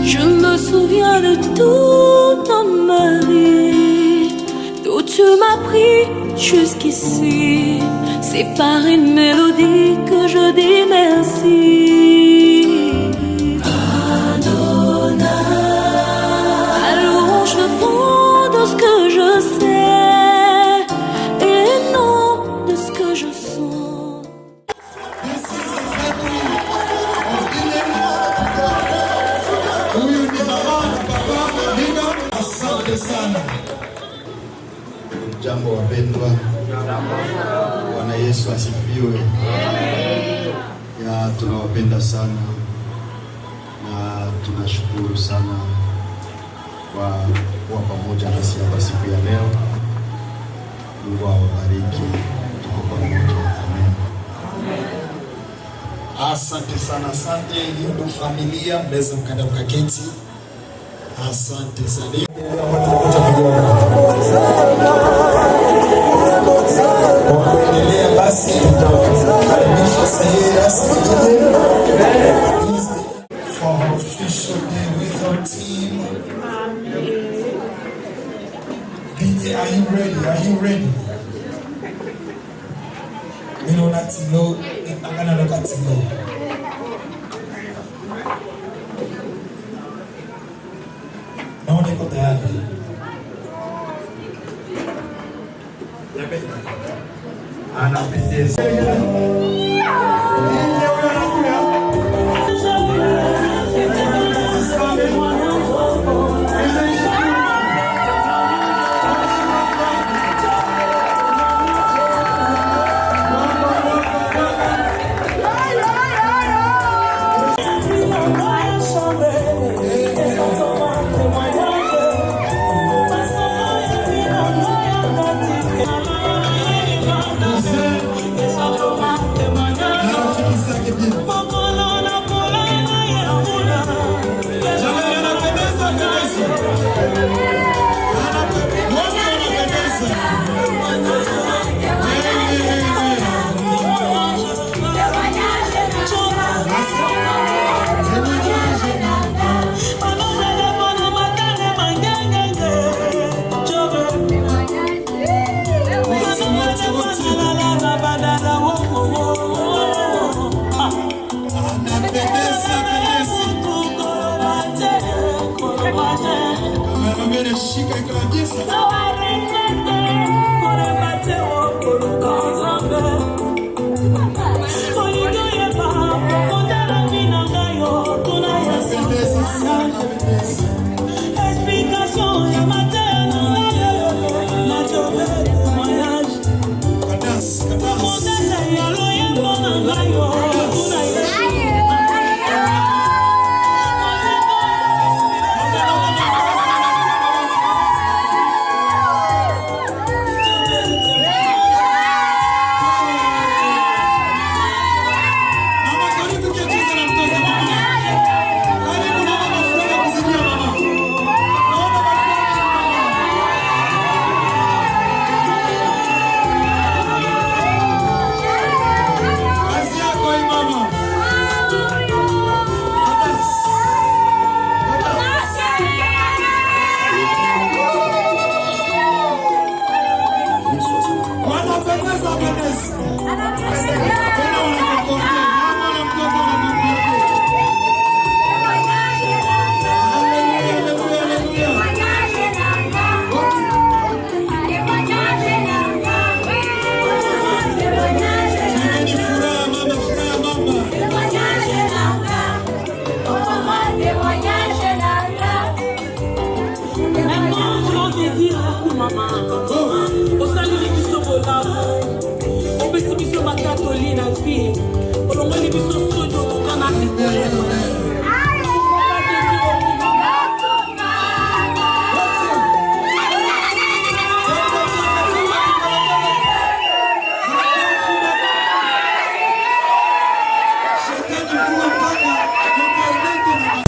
Je me souviens de tout dans ma vie, d'où tu m'as pris jusqu'ici. C'est par une mélodie que je dis merci. Adonai, alors je réponds de ce que je sais et non de ce que je sens. Asante sana. Jambo wapendwa. Bwana Yesu asifiwe. Ya tunawapenda sana na tunashukuru sana kwa kuwa pamoja nasi hapa siku ya leo. Mungu awabariki. Tuko pamoja. Amen. Asante sana, asante. Hiyo ndo familia, mnaweza mkaenda mkaketi. Asante sana. Endelea basi, tutakaribisha Sahira for her official day with her team. DJ, are you ready? Are you ready? You know that to know. I'm gonna look at to know. Naona iko tayari. Anapendeza. Shika kabisa.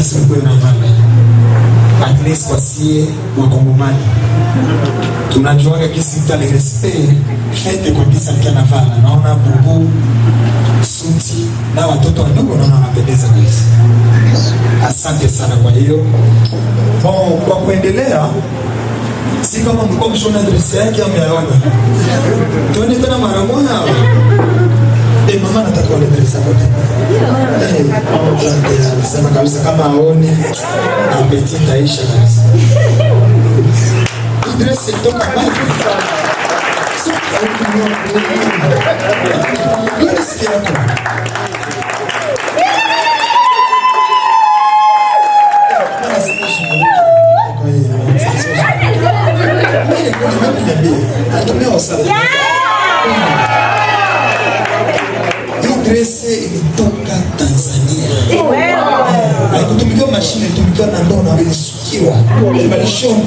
Siku ya at least kwa sie Wakongomani tunajuaga kisi mtu alirespect fete kwa kisa mtu anafanya. Naona bubu suti na watoto wadogo naona wanapendeza kabisa. Asante sana. Kwa hiyo kwa kuendelea, si kama mko mshona dress yake ameaona, tuone tena mara moja. Mama nataka wale dress yako tena. Sema kabisa kama aone apeti taisha kabisa. Dress itoka basi. Dresse ilitoka Tanzania. Haikutumikiwa mashine, ilitumikiwa na ndoo na ilisukiwa. Ilishona.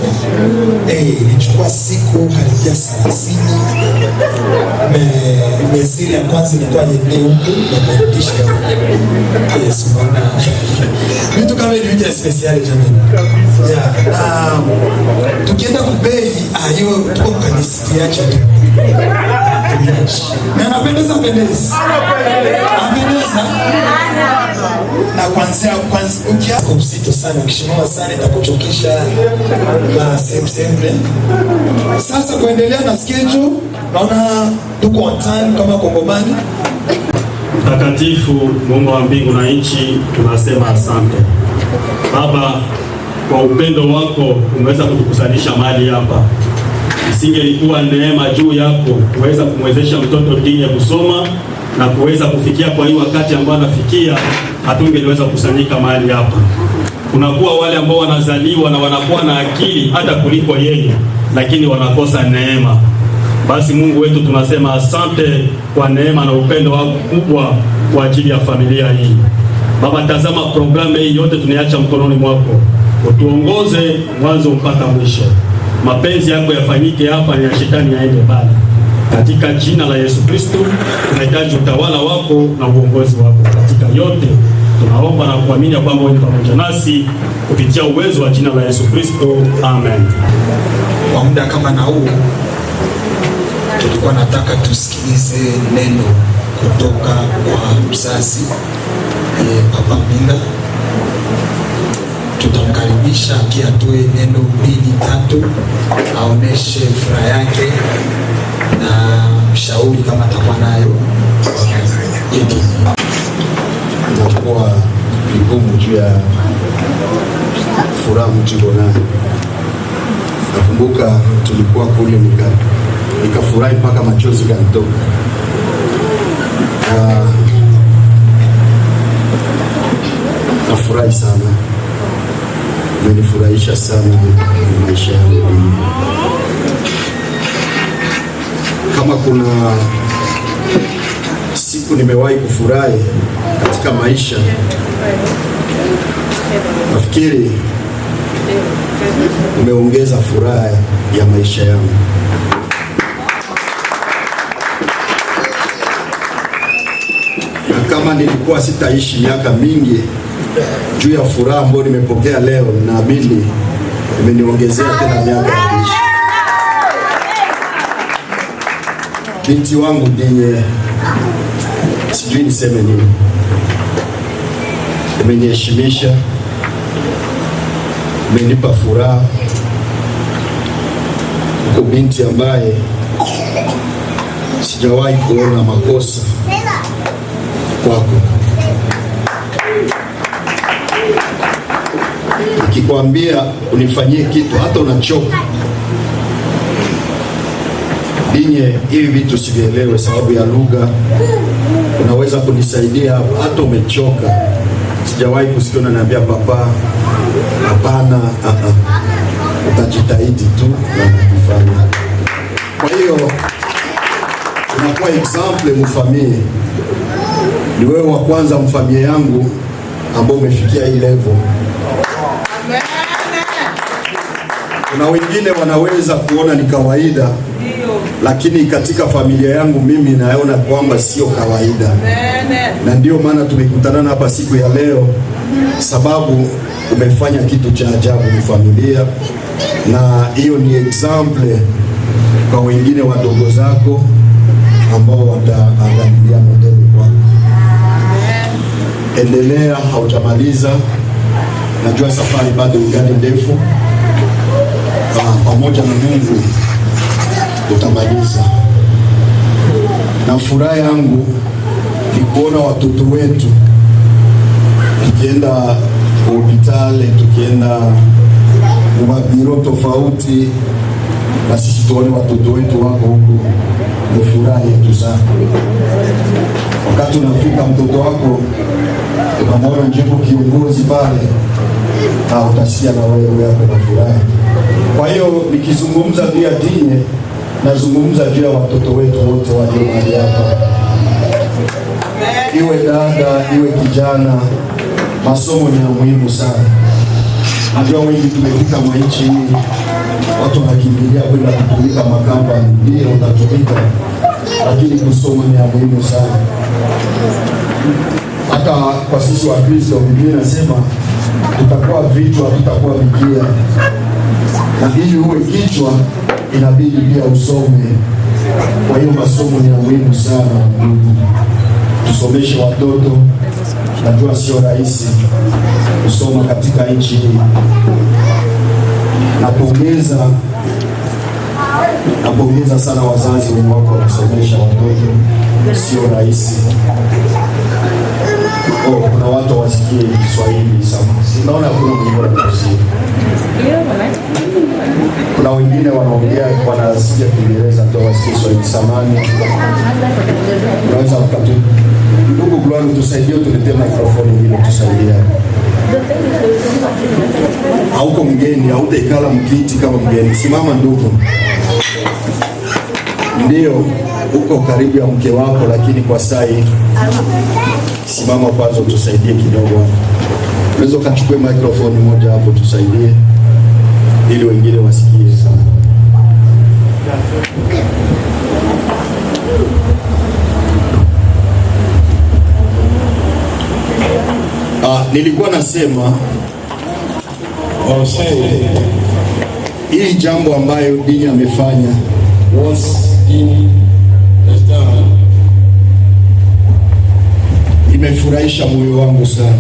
Ilichukua siku karibia 30. Mesiri ya kwanza ilikuwa yenyewe huku na kurudisha. Yes, unaona. Vitu kama hivi vya special jamani. Tukienda kubei, hiyo tuko kanisa yake tu. Na anapendeza. Na kwanza ukiako mzito sana, ukishimama sana itakuchokesha na semble. Sasa kuendelea na schedule, naona tuko on time kama Kongomani. Mtakatifu Mungu wa mbingu na nchi, tunasema asante Baba kwa upendo wako umeweza kutukusanyisha mahali hapa. Isingelikuwa neema juu yako kuweza kumwezesha mtoto Digne kusoma na kuweza kufikia kwa hii wakati ambao anafikia, hatungeliweza kukusanyika mahali hapa. Kunakuwa wale ambao wanazaliwa na wanakuwa na akili hata kuliko yeye, lakini wanakosa neema. Basi Mungu wetu tunasema asante kwa neema na upendo wako kubwa kwa ajili ya familia hii. Baba, tazama programu hii yote tunaiacha mkononi mwako. Utuongoze mwanzo mpaka mwisho. Mapenzi yako yafanyike hapa na ya shetani yaende mbali. Katika jina la Yesu Kristo tunahitaji utawala wako na uongozi wako katika yote. Tunaomba na kuamini kwamba wewe ni pamoja nasi kupitia uwezo wa jina la Yesu Kristo. Amen. Kwa muda kama na huu tulikuwa nataka tusikilize neno kutoka kwa mzazi Papa Minda. Tutamkaribisha akiatoe neno 2-3, aoneshe furaha yake na mshauri kama atakuwa nayo. Inakuwa vigumu juu ya furaha mjiko nayo. Nakumbuka tulikuwa kule nikafurahi mpaka machozi yanitoka. Nafurahi sana. Imenifurahisha sana maisha yangu. Kama kuna siku nimewahi kufurahi katika maisha, nafikiri umeongeza furaha ya maisha yangu. Na kama nilikuwa sitaishi miaka mingi juu ya furaha ambayo nimepokea leo, naamini imeniongezea tena miaka ya maisha. Binti wangu Digne, sijui niseme nini, imeniheshimisha, imenipa furaha. Uko binti ambaye sijawahi kuona makosa kwako. Nikikwambia unifanyie kitu hata unachoka, Digne, hivi vitu sivielewe sababu ya lugha, unaweza kunisaidia hata umechoka. Sijawahi kusikia unaniambia papa, hapana, utajitahidi tu na kufanya. Kwa hiyo unakuwa example mfamilia. Ni wewe wa kwanza mfamilia yangu ambao umefikia hii level. Kuna wengine wanaweza kuona ni kawaida, lakini katika familia yangu mimi naona kwamba sio kawaida. Na ndio maana tumekutana hapa siku ya leo sababu umefanya kitu cha ajabu ni familia, na hiyo ni example kwa wengine wadogo zako ambao wataangalia modeli kwako. Endelea, hautamaliza. Najua safari bado ingali ndefu. Pamoja na Mungu utamaliza. Na furaha yangu ni kuona watoto wetu tukienda hospitali, tukienda mabiro tofauti, na sisi tuone watoto wetu wako huku. Ni furaha yetu sana. Wakati unafika mtoto wako unamwona njeko kiongozi pale, na utasikia na wewe yako na furaha. Kwa hiyo nikizungumza juu ya dini, nazungumza juu ya watoto wetu wote walio mahali hapa. Iwe dada, iwe kijana, masomo ni ya muhimu sana. Najua wengi tumefika mwa nchi hii, watu wanakimbilia kwenda kutumika makampani, ndio utatumika, lakini kusoma ni ya muhimu sana. Hata kwa sisi wa Kristo, Biblia inasema tutakuwa vichwa, tutakuwa mikia. Na ili uwe kichwa inabidi pia usome. Kwa hiyo masomo ni ya muhimu sana. Tusomeshe watoto. Najua sio rahisi kusoma katika nchi hii. Napongeza sana wazazi wenye wako wanasomesha watoto, sio rahisi. Kuna watu wasikie Kiswahili sana. Sinaona kuna mwingine anasikia. Kuna wengine wanaongea wanasikia Kiingereza tu wasikie Kiswahili samani. Unaweza ukatu. Ndugu Glory, tusaidie, tuletee microphone nyingine tusaidie. Hauko mgeni, hautaikala mkiti kama mgeni. Simama ndugu. Ndio, uko karibu ya mke wako, lakini kwa saa hii simama kwanza tusaidie kidogo. Unaweza ukachukue microphone moja hapo tusaidie ili wengine wasikie sana. Nilikuwa nasema hii jambo ambayo dini amefanya, imefurahisha moyo wangu sana.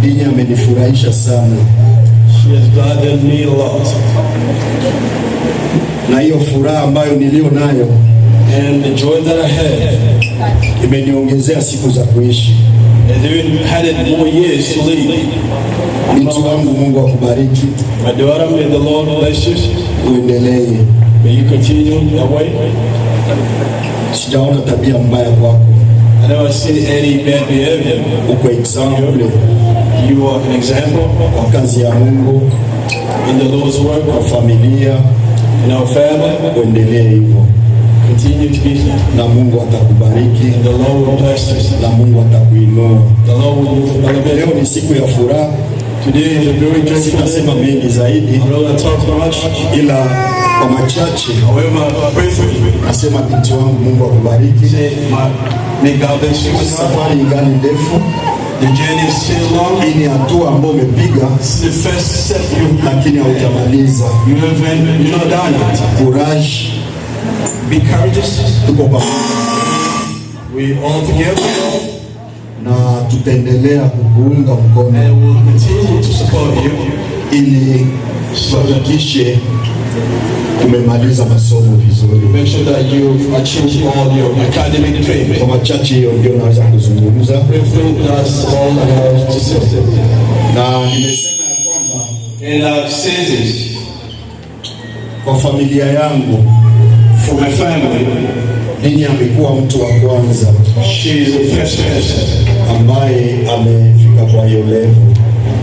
Dini amenifurahisha sana. Na hiyo furaha ambayo nilio nayo, and the joy that I had, imeniongezea siku za kuishi. and even added more years to live. Binti wangu, Mungu akubariki. My daughter, may the Lord bless you. Uendelee. May you continue that way. Sijaona tabia mbaya kwako. I never seen any bad behavior. Uko example. You are an example kwa kazi ya Mungu, in the Lord's work, kwa familia, in our family. Uendelee hivyo. Continue to be here. Na Mungu atakubariki. And the Lord will bless us. Na Mungu atakuinua. The Lord will elevate. Leo ni siku ya furaha. Today is a very joyful day. Sitasema mengi zaidi, I don't want to talk much, ila kwa machache. however, I pray for you. Nasema binti wangu, Mungu akubariki. Say, may God bless you. Safari ingali ndefu. The journey is still long. Hii ni hatua ambayo umepiga, It's the first step lakini hautamaliza. you're not done yet. Courage. Be courageous. Tuko pamoja. We all together, Na tutaendelea kukuunga mkono and we'll continue to support you ili tuhakikishe umemaliza masomo vizuri. make sure that you've achieved all your academic training. Kwa machache hiyo ndio naweza kuzungumza, Everything that's all I have to say. na nimesema ya kwamba And I've said this kwa familia yangu, for my family. Dini amekuwa mtu wa kwanza She is the first person ambaye amefika kwa hiyo level.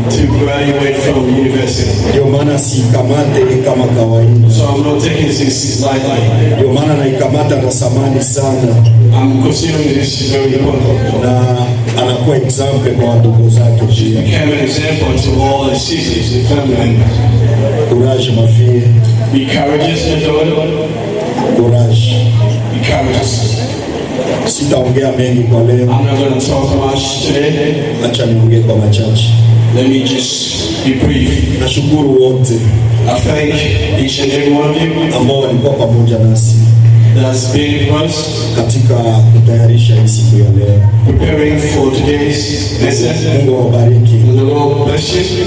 to graduate from university. Ndio maana sikamate kama kawaida, So I'm not taking this lightly. ndio maana naikamata na thamani sana, I'm considering this very important. na anakuwa example kwa wadogo zake pia. Became an example to all the sisters and family members. Courage ma fille, Be courageous, my daughter. courage. Be courageous. Sitaongea mengi kwa leo. I'm not going to talk much today. Acha niongee kwa machache. Let me just be brief. Nashukuru wote I thank each and every one of you ambao walikuwa pamoja nasi that has been with us katika kutayarisha hii siku ya leo. preparing for today's lesson. Mungu awabariki. The Lord bless you.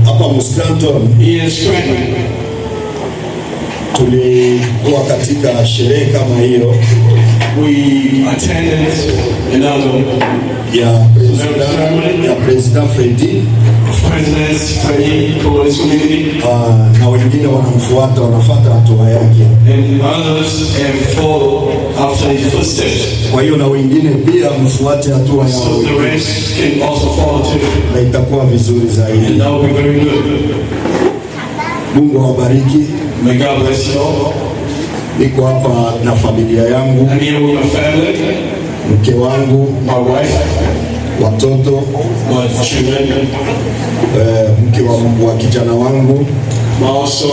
Hapa Muscanton He is strengthening. tulikuwa katika sherehe kama hiyo We attended another ya President Fredi President's Friday College Community, na wengine wanamfuata, wanafuata hatua yake. and others have followed after his footsteps. Kwa hiyo na wengine pia mfuate hatua So yao, the rest can also follow too, na itakuwa vizuri and zaidi. that will be very good. Mungu awabariki. May God bless you all. Niko hapa na familia yangu, I'm here with my family, mke wangu, my wife, watoto, my children, mke wa kijana wangu also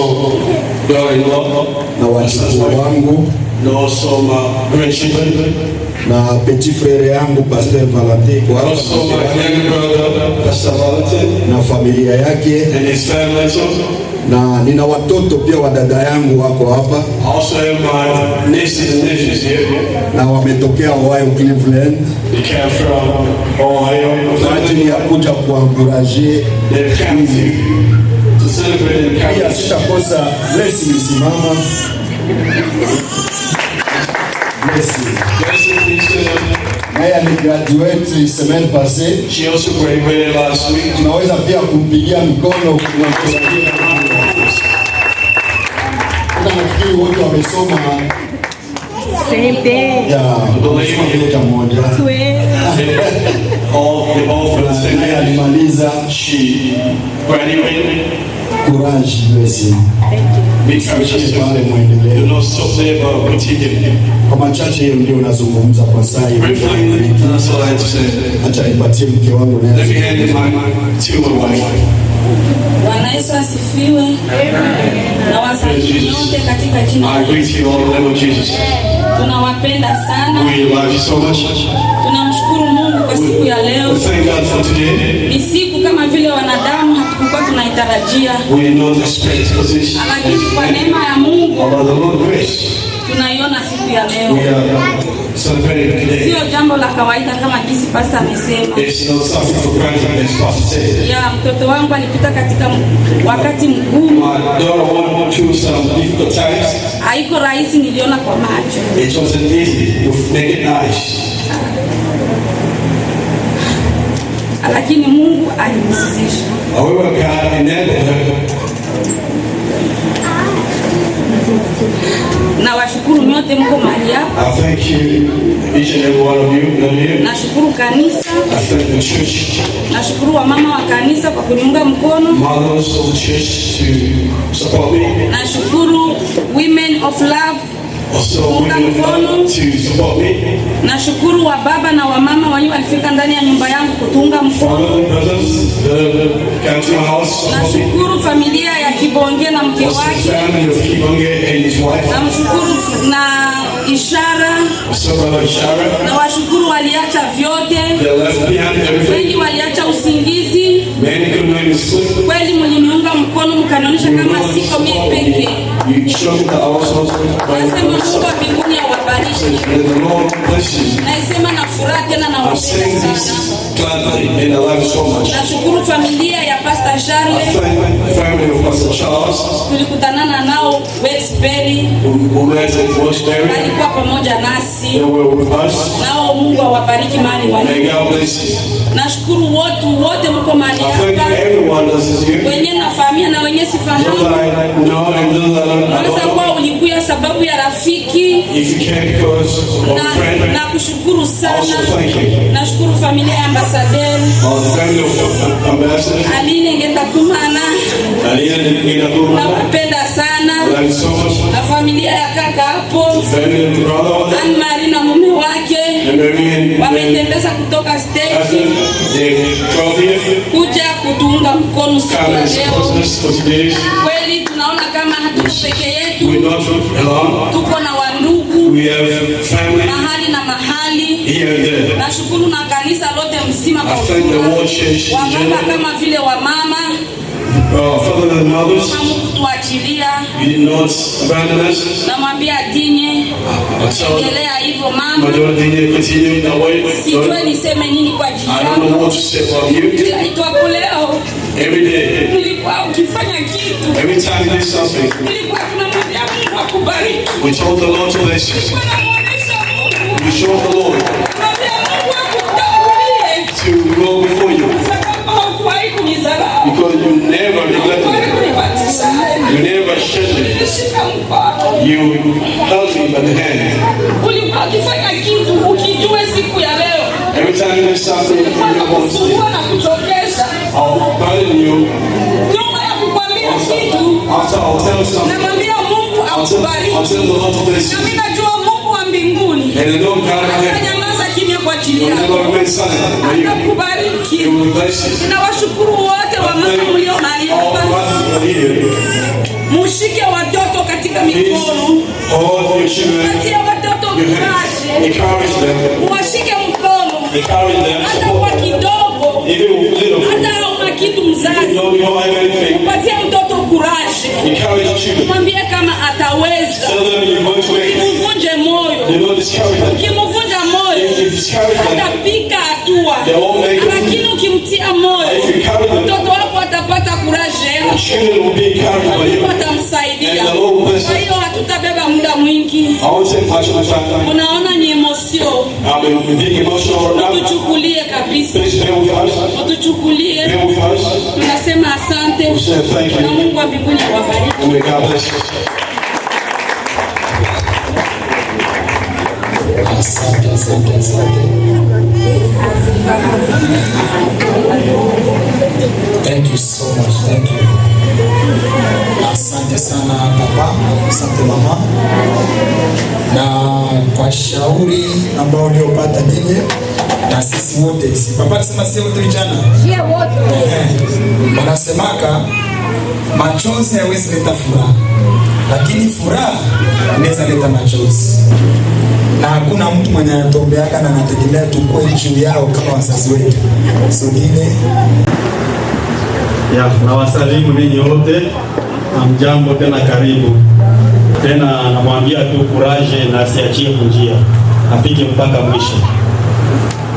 daughter-in-law, na wajukuu wangu and also my grandchildren, na petit frere yangu Pastor Valentin kwa hapa, also my younger brother, Pastor Valentin, na familia yake, and his family also. na nina watoto pia wa dada yangu wako hapa I also have my nieces and nephews here. na wametokea Ohio Cleveland They came from Ohio. kwa ajili ya kuja kuankuraje. They've come to celebrate and Pia come. sitakosa Blessing isimama. Blessing naye aligraduate semaine passée. She also graduated last week. Tunaweza pia kumpigia mkono. Nafikiri wote wamesoma ya moja moja. They both for the same Naye year. alimaliza. She graduated. Courage Blessing. Because she's Pale do muendelee. not stop there, but continue. Kwa machache hiyo ndio nazungumza kwa saa hii. Briefly, that's all I have to say. Acha nipatie mke wangu Let me naye. hand it to my wife. Bwana Yesu asifiwe. Na wasalimu wote katika jina la I Yesu. greet you all in the name of Jesus. Tunawapenda sana. We love you so much. Tunamshukuru Mungu kwa siku ya leo. We thank God for today. Ni siku kama vile wanadamu hatukuwa tunaitarajia, We did not expect position. lakini kwa neema ya Mungu By the Lord's grace, tunaiona siku ya we leo. are celebrating today. Sio jambo la kawaida kama jinsi pasta amesema. It's not something for granted, as Pastor said. Ya mtoto wangu alipita katika wakati mgumu, My daughter went through some difficult times. haiko rahisi, niliona kwa macho, It wasn't easy with naked eyes. lakini Mungu alimwezesha. However, God enabled her. Na washukuru nyote mko mahali hapa. I thank you, each and every one of you down here. Nashukuru kanisa, I thank the church, nashukuru wamama wa kanisa kwa kuniunga mkono. mothers of the church to support me. Nashukuru Women of Love, Also, women to support me. nashukuru wa baba na wamama wenye walifika ndani ya nyumba yangu kutunga mkono. Father, brothers, came to my house, support me. Nashukuru familia ya Kibonge na mke Also, the wake. family of Kibonge and his wife. Namshukuru na Ishara, Also, Brother Shara. na washukuru waliacha vyote. They left behind everything. Wengi waliacha usingizi. Many couldn't even sleep. Kweli mliniunga mkono mkanionyesha kama siko mimi peke. You showed that I was not by Nasema Mungu wa myself. mbinguni awabariki. And the Lord bless you. Naisema na furaha tena na I'm saying wapenda this sana. gladly and I love you so much. Nashukuru familia ya Pastor I Charles. thank the family of Pastor Charles, Tulikutanana nao Westbury, who met at Roxbury. walikuwa pamoja nasi. They were with us. Nao Mungu awabariki mahali May walipo. God bless you. Nashukuru wote mko mahali I thank hapa. everyone that is here. Wenye nafahamia na wenye Those sifahamu. I know and those that I Unaweza don't know. kuwa ulikuya sababu ya rafiki If you came because of a friend, na kushukuru sana. also thank you. Nashukuru familia ya ambasaderi Our family of ambassadors, Aline Ngenda Kumana, Alina Ninakuruma, nawapenda sana. I love you so much. Na familia ya kaka hapo Family and brother, Anne Marie na mume wake and Mary and wametembeza kutoka state cousin, they drove here. kuja kutuunga mkono siku Come ya and support leo. us for today's. Kweli tunaona kama hatuko peke We're yetu, not alone. tuko na wandugu We have family mahali na mahali. here and there. Nashukuru na kanisa lote mzima kwa I thank the Lord Church in wamama general. kama vile wamama Father and mothers, kutuachilia. you did not abandon us. Namwambia Dinye I tell endelea hivyo my mama. daughter Dina, continue that way. Sijui niseme nini kwa ajili I don't know yako. what to say about you. Kila itwapo leo Every day, nilikuwa ukifanya kitu, every time you do something, nilikuwa tunamwambia Mungu akubariki. we told the Lord to bless you. Tunamuonesha Mungu, We showed the Lord tunamwambia Mungu akutangulie. to go before you Sababu hakuwahi kunidharau. because you never neglected Hakuwahi me. kunibatisha. You never shed me. Nilishika mkono. You held me by the hand. Ulikuwa ukifanya kitu ukijue siku ya leo Every time you do something, you nilikuwa want to nakusumbua na kuchokesha. I'll burden you. Nyuma ya kukwambia kitu, After I'll tell something, namwambia Mungu I'll tell akubariki. the Lord to bless Na you. mimi najua Mungu wa mbinguni And I know God in heaven atanyamaza kimya kwa ajili will yako. never remain silent for you. Atakubariki. He will bless you. Ninawashukuru wote wa mama mlio mahali All hapa. brothers are here. Mushike watoto katika Please mikono. hold your children, Patia watoto your hands, mkate. encourage them, Muwashike mkono. encourage them, Hata support kwa them. kidogo. Even with little, Hata hauna kitu even mzazi. though you don't have anything, Patia mtoto kuraje. encourage your children. Mwambie kama ataweza. Tell them you're going to make it. Ukimvunje moyo. Do not discourage them. Ukimvunja moyo. If you discourage them, Atapika hatua. they won't make it. Lakini ukimtia moyo, If you encourage them, mtoto wako atapata kuraje. the children will be encouraged by you. Watamsaidia. And the Lord will bless Kwa them. hiyo hatutabeba muda mwingi. I won't take much of the time. Unaona ni emosio. I'm being emotional right now. Utuchukulie kabisa. Please bear with us. Utuchukulie. Bear with us. Tunasema asante. We say thank Na you. Mungu wa mbinguni awabariki. And may God bless you. Asante, asante, asante. Thank you so much. Thank you. Asante sana papa, asante mama. Na kwa shauri ambao uliopata ninyi na sisi wote, si papa tusema sisi wote vijana. Wanasemaka machozi hayawezi leta furaha, lakini furaha inaweza leta machozi. Na hakuna mtu mwenye anatombeaka na anategemea tukue juu yao kama wazazi wetu. Singine Ya, na wasalimu ninyi wote, hamjambo tena, karibu tena. Namwambia tu kuraje na asiachie kunjia, afike mpaka mwisho.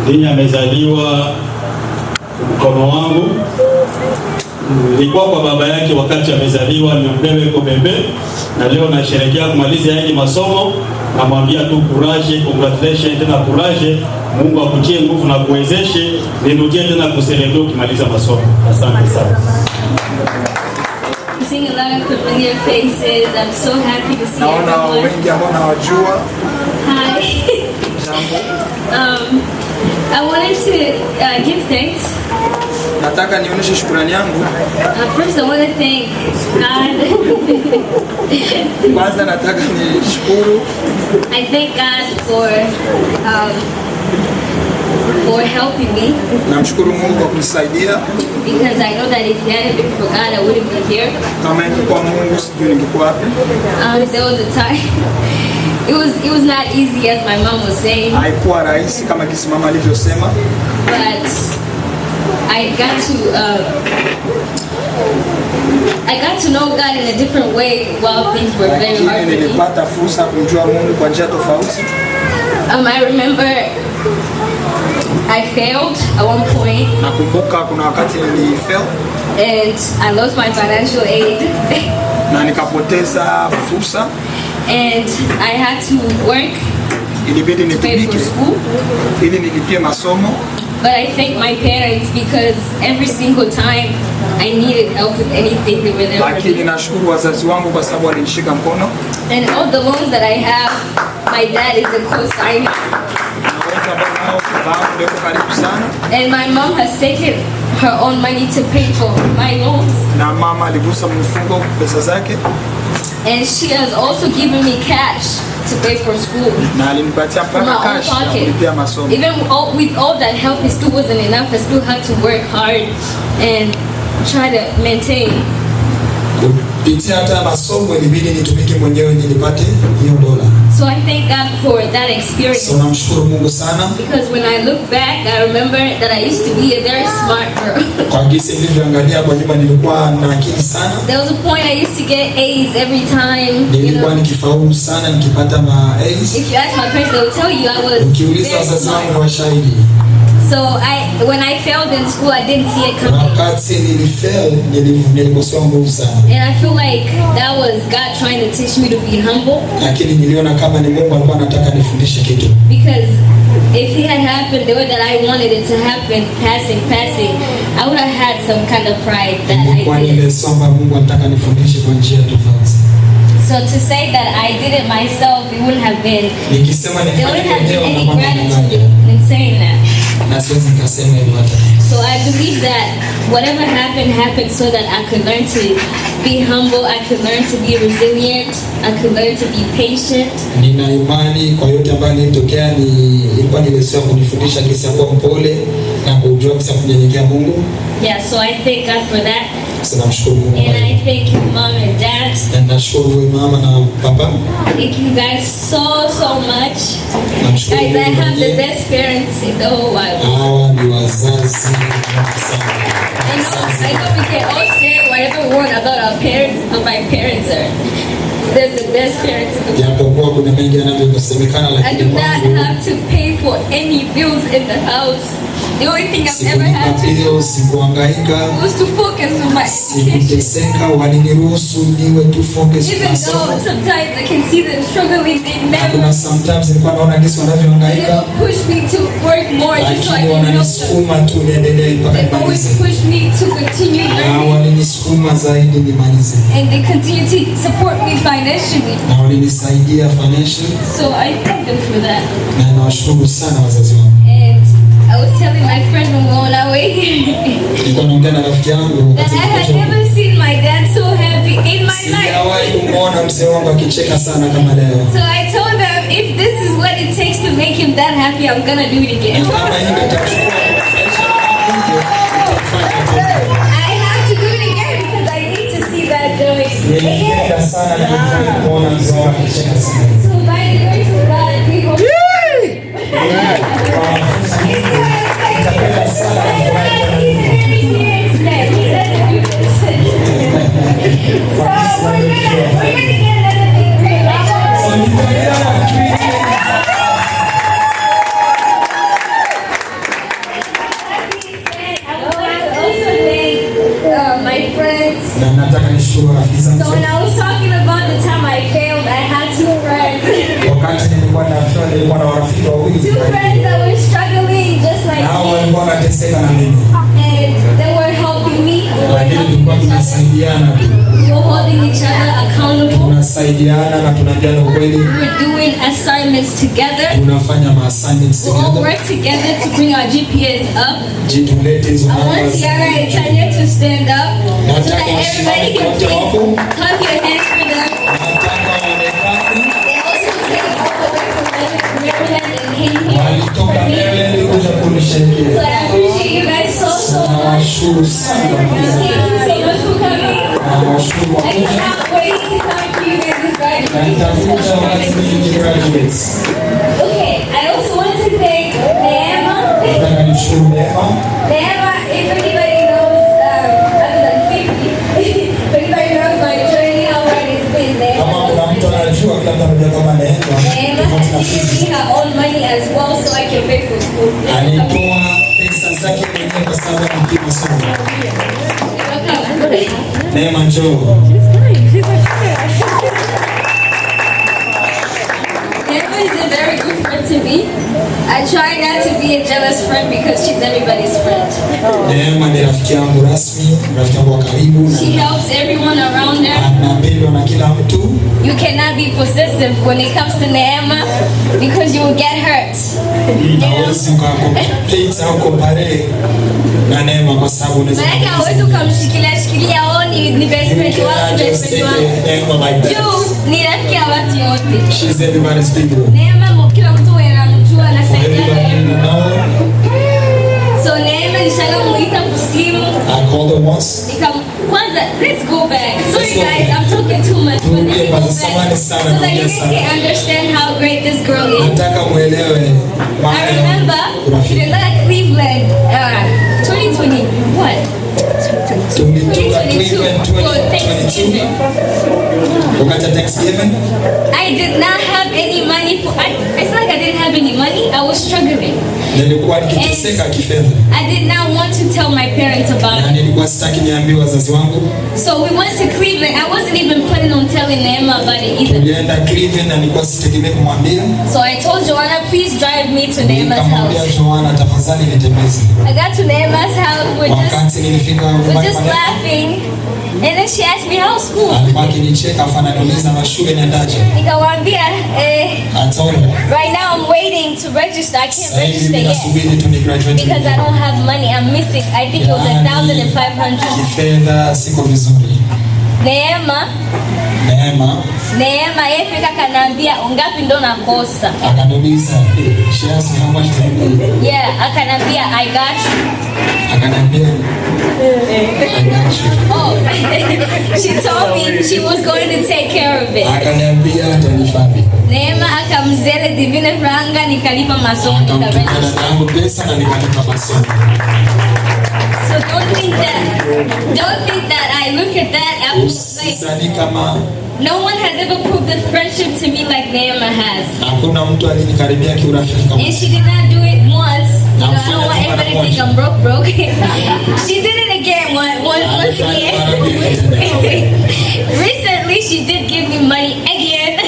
Ninyi amezaliwa mkono wangu, nilikuwa kwa baba yake wakati amezaliwa, nimbebe kwa bebe, na leo nasherehekea kumaliza yake masomo. Namwambia tu kuraje, congratulations tena kuraje. Mungu akutie nguvu na kuwezeshe, nirudie tena kuselebrate ukimaliza masomo. Asante sana. I'm seeing a lot of familiar faces. I'm so happy to see naona everyone. wengi ambao nawajua. Hi. I wanted to give thanks. Nataka nionyeshe shukrani yangu. First, I want to thank God. Kwanza nataka nishukuru. I thank God for helping me, Namshukuru Mungu kwa kunisaidia. because I know that if it hadn't been for God, I wouldn't be here. Kama ingekuwa Mungu sijui ningekuwa wapi. There was a time. It was not easy, as my mom was saying, Haikuwa rahisi kama jinsi mama alivyosema, but I got to know God in a different way while things were very hard lakini for me. nilipata fursa ya kumjua Mungu kwa njia tofauti. I remember I failed at one point Nakumbuka kuna wakati nilifeli and I lost my financial aid na nikapoteza fursa, and I had to work ilibidi to pay for nitumike school. ili nilipie masomo. But I thank my parents because every single time I needed help with anything, they were there for Lakini me. nashukuru wazazi wangu kwa sababu walinishika mkono. And all the loans that I have, my dad is a co-signer. Na wote ambao nao baba ndio karibu sana, And my mom has taken her own money to pay for my loans. na mama aligusa mfungo pesa zake And she has also given me cash to pay for school. na alinipatia From my mpaka own cash ya pocket. kulipia masomo. Even with all that help, it still wasn't enough. I still had to work hard and try to maintain. Good. kupitia hata masomo ilibidi nitumike mwenyewe ili nipate hiyo dola. So I thank God for that experience. So namshukuru Mungu sana. Because when I look back, I remember that I used to be a very smart girl. Kwa jinsi nilivyoangalia kwa nyuma nilikuwa na akili sana. There was a point I used to get A's every time. Nilikuwa nikifaulu sana nikipata ma A's. If you ask my parents, they will tell you I was Ukiuliza wazazi wangu ni washahidi. So when I failed in school, I didn't see it coming. Wakati nilikosoa nguvu sana. And I feel like that was God trying to teach me to be humble. Lakini niliona kama ni Mungu alikuwa anataka nifundishe kitu. Because if it had happened the way that I wanted it to happen, passing, I would have had some kind of pride that I did. Kwa nilisoma Mungu anataka nifundishe kwa njia tofauti. So to say that I did it myself, it wouldn't have been. There wouldn't have been any gratitude in saying that. So I believe that whatever happened so that I could learn to be humble, I could learn to be resilient, I could learn to be patient. Nina imani kwa yote ambayo nilitokea ilikuwa nilisema kunifundisha jinsi ya kuwa mpole na kujua jinsi ya kumnyenyekea Mungu. Yeah, so I thank God for that. So namshukuru Mungu. And I thank you, Mom and Dad. Na nashukuru mama na papa. Thank you guys so much. Namshukuru Guys, I have the best parents in the whole wide world. Hawa ni wazazi. I know we can all say whatever we want about our parents, but my parents are, they're the best parents in the world. Japokuwa kuna mengi yanavyosemekana I lakini do not have to pay for any bills in the house. The only thing I've ever had to do was to focus on my education. Even though sometimes I can see them struggling, they never push me to work more just so I can help them. They always push me to continue learning. And they continue to support me financially. So I thank them for that. And I was telling my friend when we were on our way here that I had never seen my dad so happy in my life. So I told them if this is what it takes to make him that happy, I'm gonna do it again. I have to do it again because I need to see that joy. So by the grace of God, we hope. So when I was talking about the time I failed, I had two friends. Two friends that were struggling just like me. And they were helping me. We were holding each other accountable. We were doing assignments together. We all work together to bring our GPS up. I want Tiara and Tanya to stand up so that everybody can please clap your hands for them. They also came all the way from Maryland and came here for me. So I appreciate you guys so much. Thank you so much for coming. I cannot wait to talk to you guys as graduates. Okay, I also want to thank Neema. Neema, if anybody knows, other than 50, if anybody knows my journey, how hard it's been there. Neema has given me her own money as well so I can pay for school. Neema njoo. Neema is a very good friend to me. I try not to be a jealous friend because she's everybody's friend. Neema ni rafiki yangu rasmi, rafiki yangu wa karibu. She helps everyone around her. Anapendwa na kila mtu. You cannot be possessive when it comes to Neema because you will get hurt. Hawezi kucompete au compare na Neema kwa sababu unaweza. Maana hawezi kumshikilia ni best friend wangu. Juu ni rafiki ya watu wote. She's everybody's people. Neema kila mtu anamjua na saidia. So Neema ni shanga I called her once. Let's go back. Sorry guys, I'm talking too much. But let me go back so that you guys can understand how great this girl is. I remember she was at Cleveland 2020. What? 2022. For Thanksgiving. I did not have any money for. It's not like I didn't have any money. I was struggling. And I did not want to tell my parents about it. So we went to Cleveland. I wasn't even planning on telling Neema about it either. So I told Joanna, please drive me to Neema's house. I got to Neema's house. We're just laughing. And then she asked me how school. Right now I'm waiting to register. I can't register yet because I don't have money. I'm missing. I think it was 1,500. Neema yeye akaniambia ungapi ndo nakosa. Akaniuliza, she asked me how much do you need? Yeah, akaniambia I got you. Akaniambia I got you. Oh, she told me she was going to take care of it. Akaniambia atanifanya. Neema akamzele Divine franga nikalipa masomo nikarejesha pesa na nikalipa masomo. So don't think that I look at that like no one has ever proved this friendship to me like Neema has. Hakuna mtu alinikaribia kiurafiki kama. And she did not do it once. I don't want everybody to think I'm broke. She did it again once again. Recently she did give me money again.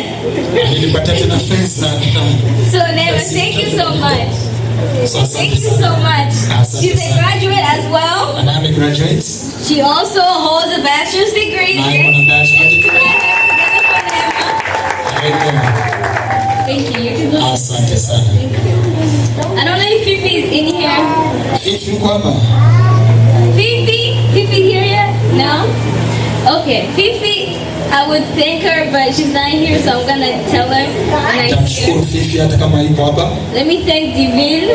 So Neema, thank you so much. Thank you so much. She's a graduate as well. And I'm a graduate. She also holds a bachelor's degree. I'm on a bachelor's degree. Thank you. Asante sana. I don't know if Fifi is in here. Fifi kwamba? Fifi here yet? No? Okay. Fifi, I would thank her, but she's not here, so I'm gonna tell her when I see her. Fifi hata kama yuko hapa. Let me thank Divine.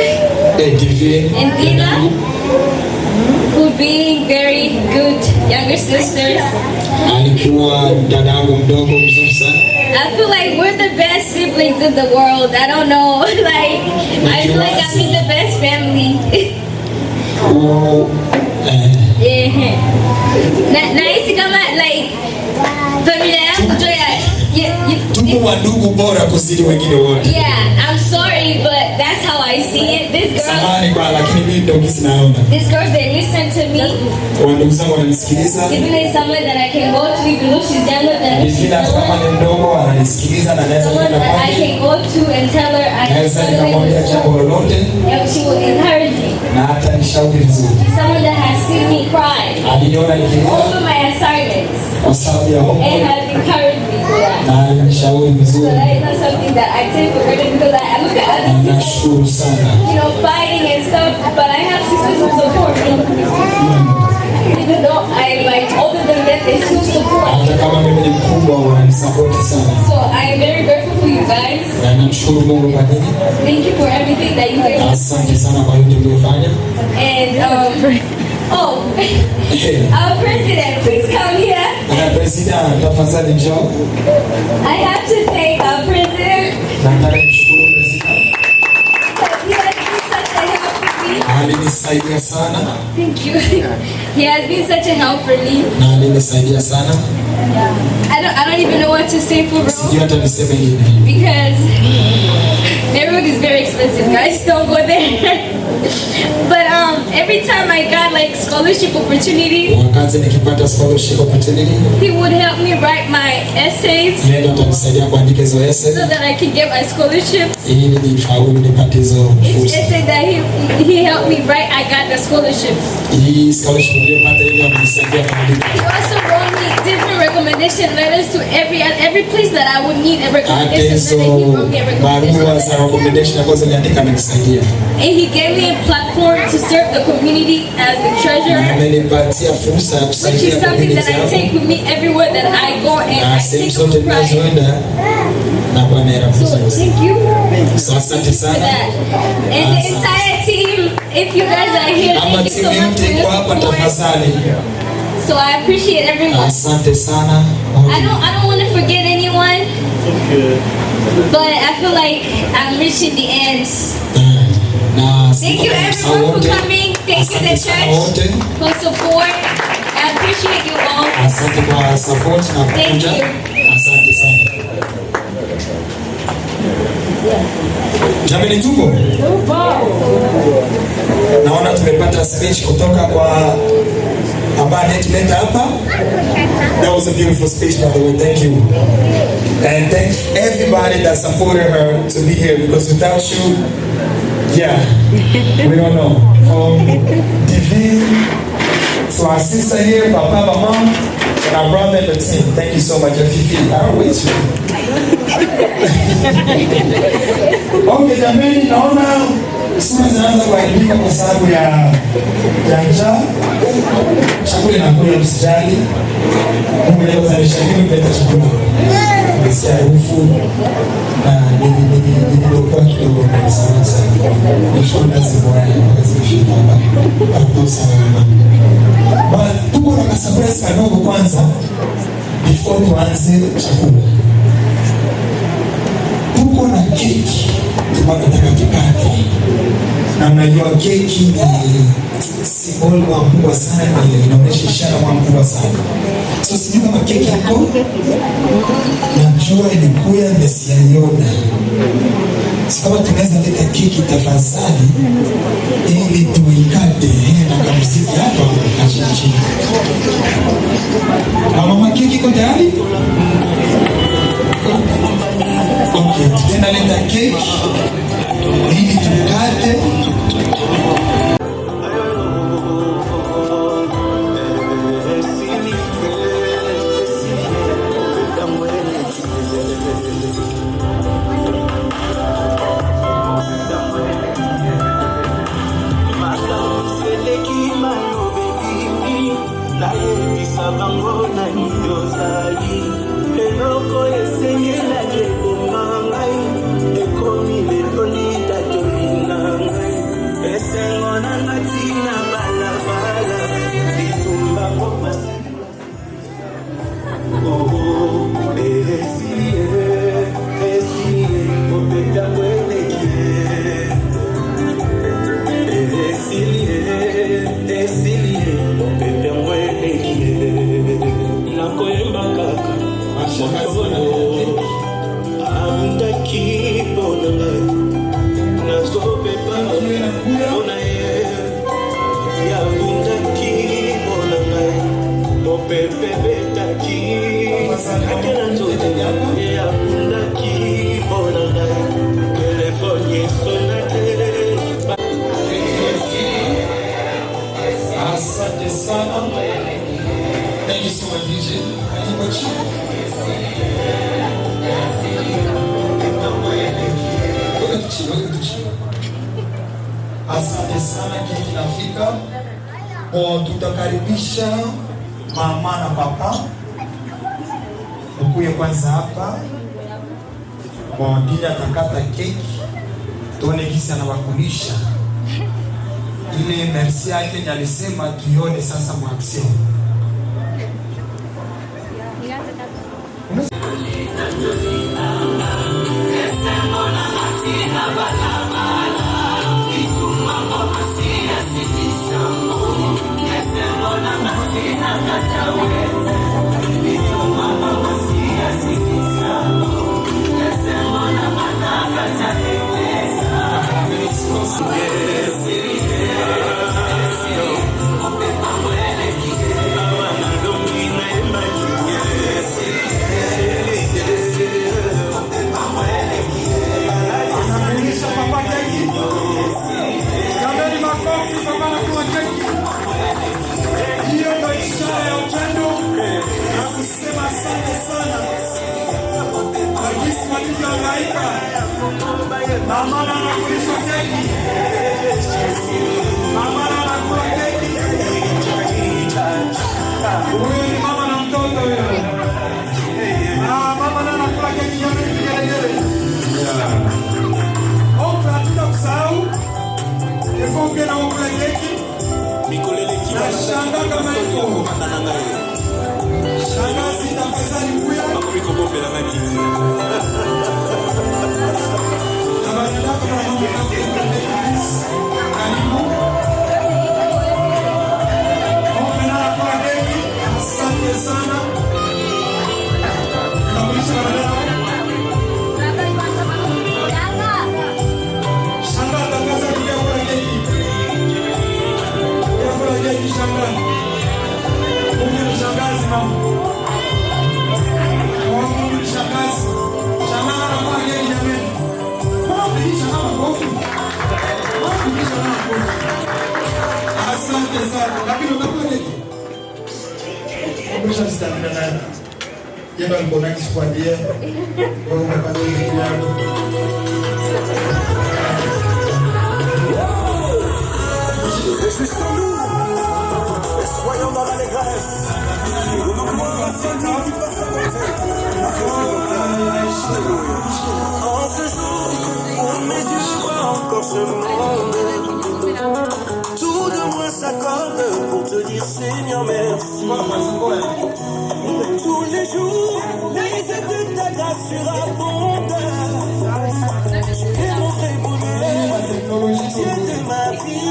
Divine. And Dina for being very good younger sisters. Alikuwa dadangu mdogo mzuri sana. I feel like we're the best siblings in the world. I don't know. Like, I feel like I'm in the best family. Yeah. Nahisi kama like familia yangu tu tuko wandugu bora kuzidi wengine wote. Yeah, I'm sorry, but that's how I see it. This girls, they listen to me. Wandugu zangu wananisikiliza. Even if someone that I can go to, even though she's younger than me. Kama ni mdogo ananisikiliza na naweza kwenda kwake. I can go to and tell her I can nikamwambia jambo lolote. And she will encourage me. Na hata nishauri vizuri. Someone that has seen me cry. Aliniona nikilia. Over my assignments. Kwa sababu ya homework. And has encouraged me for that. Na nishauri vizuri. So that is not something that I take for granted because I look at other people. Nashukuru sana. You know, fighting and stuff, but I have sisters who support me. Even though I'm like older than them, they still support me. Hata kama mimi ni mkubwa wananisupport sana. So I am very grateful for you guys. Na namshukuru Mungu kwa nini? Thank you for everything that you guys. Asante sana kwa yote mliyofanya. And our president, please come here. President, tafadhali njoo. I have to thank our president. Nataka kumshukuru president. He has been such a help for me. Alinisaidia sana. Thank you. He has been such a help for me. Na alinisaidia sana. I don't even know what to say for real. Sijui hata niseme nini. Because Nairobi is very expensive, guys. Don't go there. But every time I got like scholarship opportunities, wakati nikipata scholarship opportunity, he would help me write my essays. Yeye ndo atanisaidia kuandika hizo essays so that I could get my scholarship. Ili nifaulu nipate hizo fursa. Essay that he helped me write, I got the scholarship. Hii scholarship niliyopata yeye amenisaidia kuandika. He also wrote me different recommendation letters to every place that I would need a recommendation letter. He wrote me a recommendation letter. And he gave me a platform to serve the community as the treasurer. Which is something that I take with me everywhere that I go, and I take him to pride. Na Bwana So thank you. So asante sana. And the entire team, if you guys are here, thank you so much for your support. So I appreciate everyone. Asante sana. I don't want to forget anyone. But I feel like I'm reaching the ends. Thank you everyone for coming. Thank you the church for support. I appreciate you all. Asante kwa support na kuja. Asante sana. Jamani tupo? Naona tumepata speech kutoka kwa ambaye tuleta hapa. That was a beautiful speech, by the way. Thank you. And thank everybody that supported her to be here, because without you, yeah, we don't know. From Divine to our sister here, Papa, Mama, and our brother and the team. Thank you so much, Fifi. I don't wait you. Okay, jamani, naona sura zinaanza kuharibika kwa sababu ya njaa. Chakula nakula, msijali. Mungu leo zalisha mimi kuleta chakula. Nimesikia harufu na nilikuwa kidogo kwa sasa. Nishona zibora zimefika hapa. Hapo sana mama. But tuko na surprise kadogo kwanza before tuanze chakula. Tuko na keki tunataka tupate. Na mnajua keki ni symbol mkubwa sana, inaonyesha ishara mkubwa sana. So sijui kama keki yako najua ilikuya mesiaiona. Si kama tunaweza leta keki tafadhali ili tuikate na kamuziki hapa kashichi. Mama keki iko tayari? Okay, tena leta keki ili tukate. Thank you so much, DJ. Asante sana, keki inafika. Tutakaribisha mama na papa. Ukuye kwanza hapa. Dini atakata keki. Tuone kisi anawakulisha. Ile merci yake ni alisema tuione sasa mwaksio. Mama anakulisha keki. Mama anakula keki. Huyu ni mama na mtoto huyo. Mama anakula keki yote. Efonge na wakula keki. Na shanga kama iko. Shanga sitafadhali kuya. Asante sana. Kamulisha maneno. Shanga atakaza kuja kula keki. Kuja kula keki shanga. Kuja ni shangazi mama. Kuja ni shangazi. Shanga anakula keki jamani. Kuja kama kofi. Kuja kama kofi. Asante sana. Lakini unakula keki. Kisha stamina nani? Jeba mbona kisikuambia? Wewe umepata hivi yangu. Je suis sans nous. Soyons dans l'allégresse. En ce jour où mes yeux voient encore ce monde, tout de moi s'accorde pour te dire Seigneur merci. Tous les jours, les aides de ta grâce surabondent et mon vrai bonheur, Dieu de ma vie.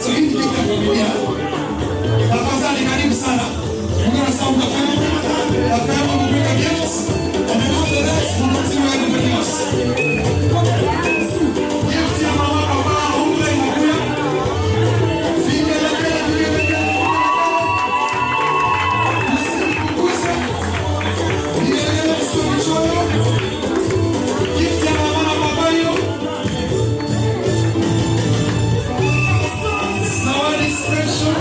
So hii ni familia. Tafadhali karibu sana. We're gonna sound the family. The family will bring a gifts. And then after that, we'll continue everybody else. Gift ya mama baba umle inakuya. Fike lake na fike lake. Usikuse. Ile story. Gift ya mama na baba yo. Zawadi special.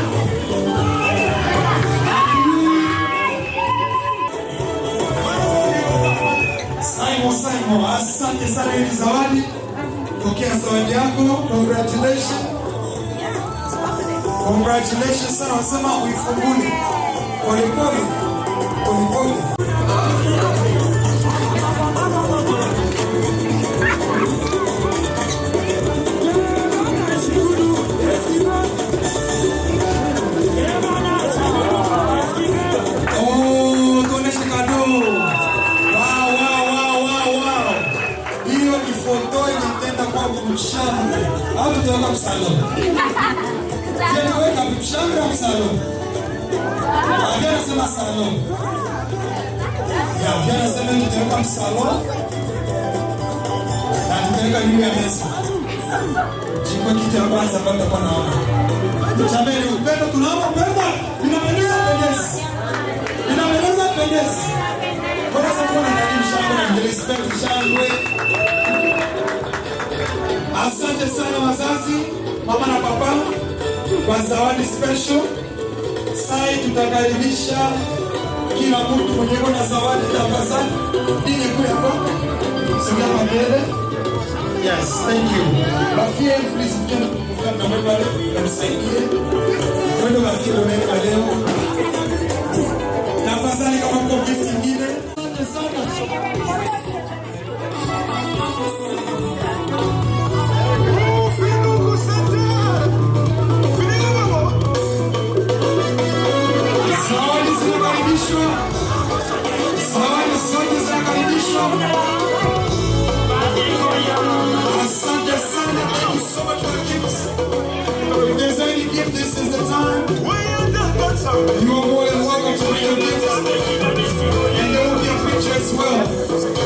Simon, asante sana hili zawadi. Pokea zawadi yako. Congratulations. Congratulations sana, wasema uifungule. Polepole. Polepole. Oh, tuoneshe kado. Foto inatenda kwa mshambre au tutaweka msaloni? Tutaweka mshambre au msaloni? Avia nasema saloni. Ya, avia nasema tutaweka msaloni. Na tutaweka juu ya meza. Chukua kitu ya kwanza ambacho tutakuwa naona. Jamani, upendo tunaomba upendo. Inapendeza pendezi. Inapendeza pendezi. Kwa sababu na ndani mshambre na respect mshambre. Asante sana wazazi, mama na papa, kwa zawadi special. Sai tutakaribisha kila mtu mwenye na zawadi tafadhali. Nini kule hapa? Sogea mbele. Yes, thank you. Bafie, please come na mbele msaidie. Twende bafie leo leo. Tafadhali kama mko gift nyingine. Asante sana. Asante sana. Thank you so much for the gifts. If there's any gift, this is the time. You are more than welcome to bring your gifts. And there will be a picture as well.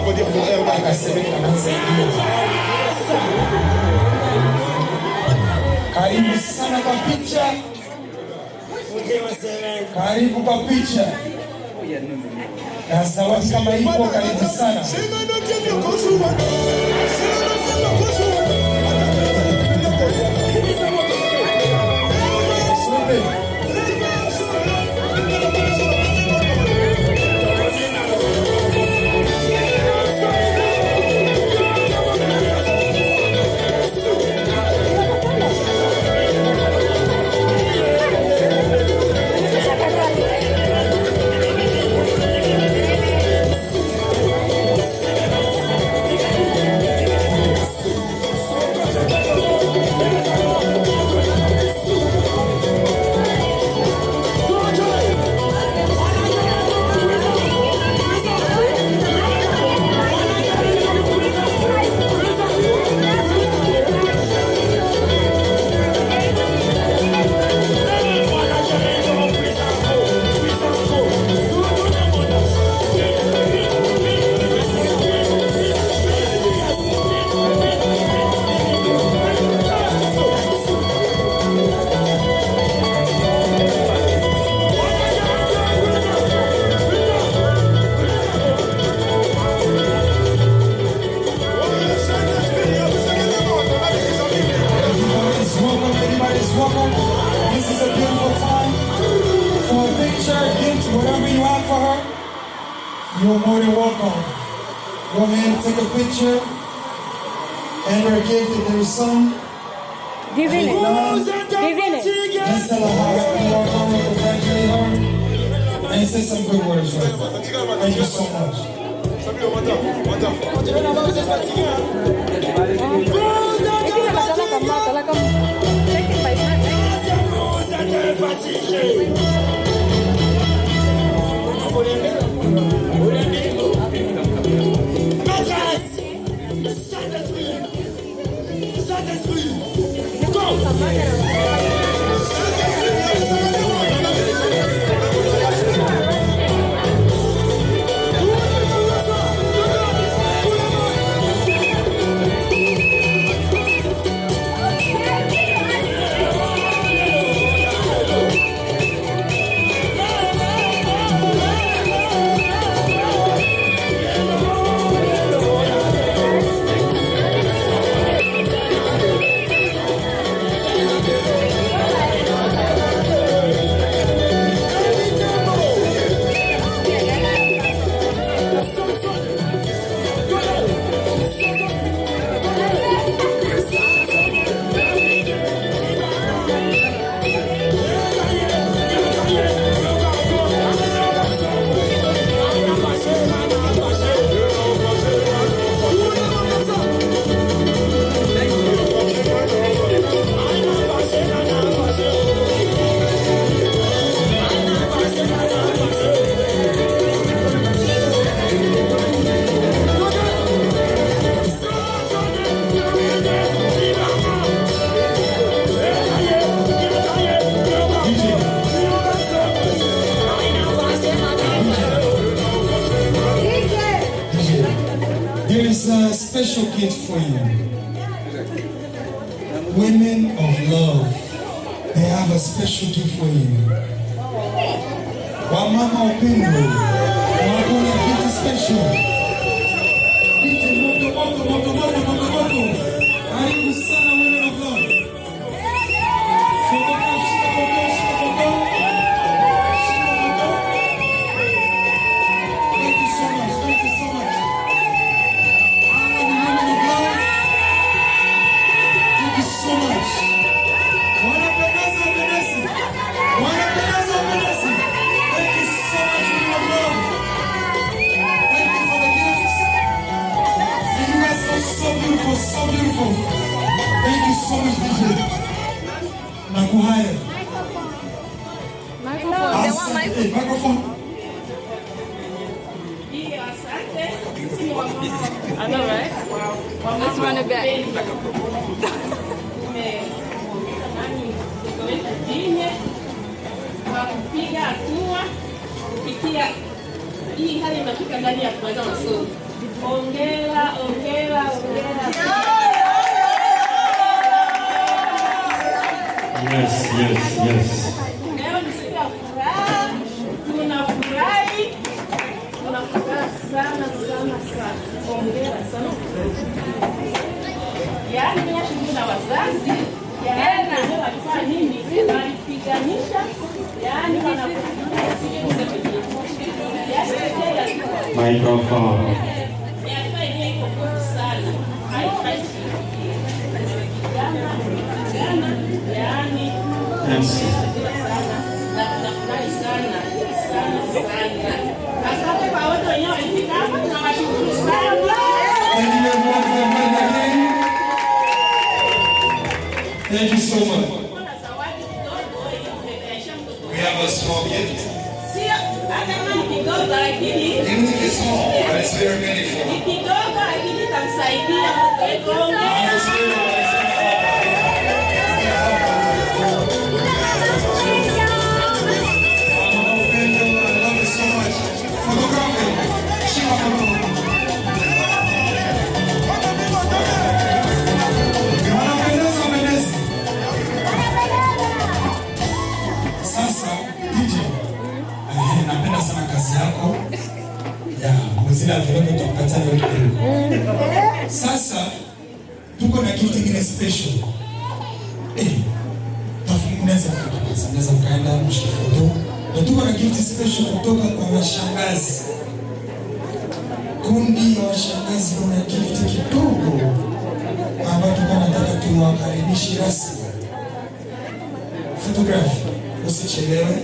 peut dire forever. Karibu sana kwa picha. Karibu kwa picha. Na zawadi kama ipo, karibu sana. You're more than welcome. Go ahead and take a picture and her gift to their son. Give in it. Give in it. Let's tell her how happy you are, congratulate her, and say some good words for her. Thank you so much. There is a special gift for you. Women of love, they have a special gift for you. Wamama upendo, wako na kitu special. Kitu moto. Karibu sana women of love. Thank you so much. So much. Wanapendeza. Thank you so much for your love. Thank you for the gifts. And you guys are so beautiful. Thank you so much, DJ. Nakuhaya. Microphone. They want microphone. Hey, microphone. I know, right? Let's run it back. kupiga hatua kupitia hii hali inafika ndani ya kumaliza masomo. Ongera. Yes. Leo ni siku ya furaha. Tunafurahi sana. Ongera sana. Yaani mimi shughuli na wazazi, yaani wao walifanya nini? Walipiganisha, yaani wanapokuja Microphone. Asante kwa wote wenyewe walifika hapa, tunawashukuru sana. Thank you so much. We have a small gift. Even if it's small, but it's very meaningful. Napenda sana kazi yako ya muzila vile tutapata leo. Sasa tuko na gift nyingine special. Tunaweza mkaenda mshike foto. Na tuko na gift special kutoka kwa washangazi. Kundi ya washangazi wana gift kidogo ambayo tunataka tuwakaribishe rasmi. Photograph, usichelewe.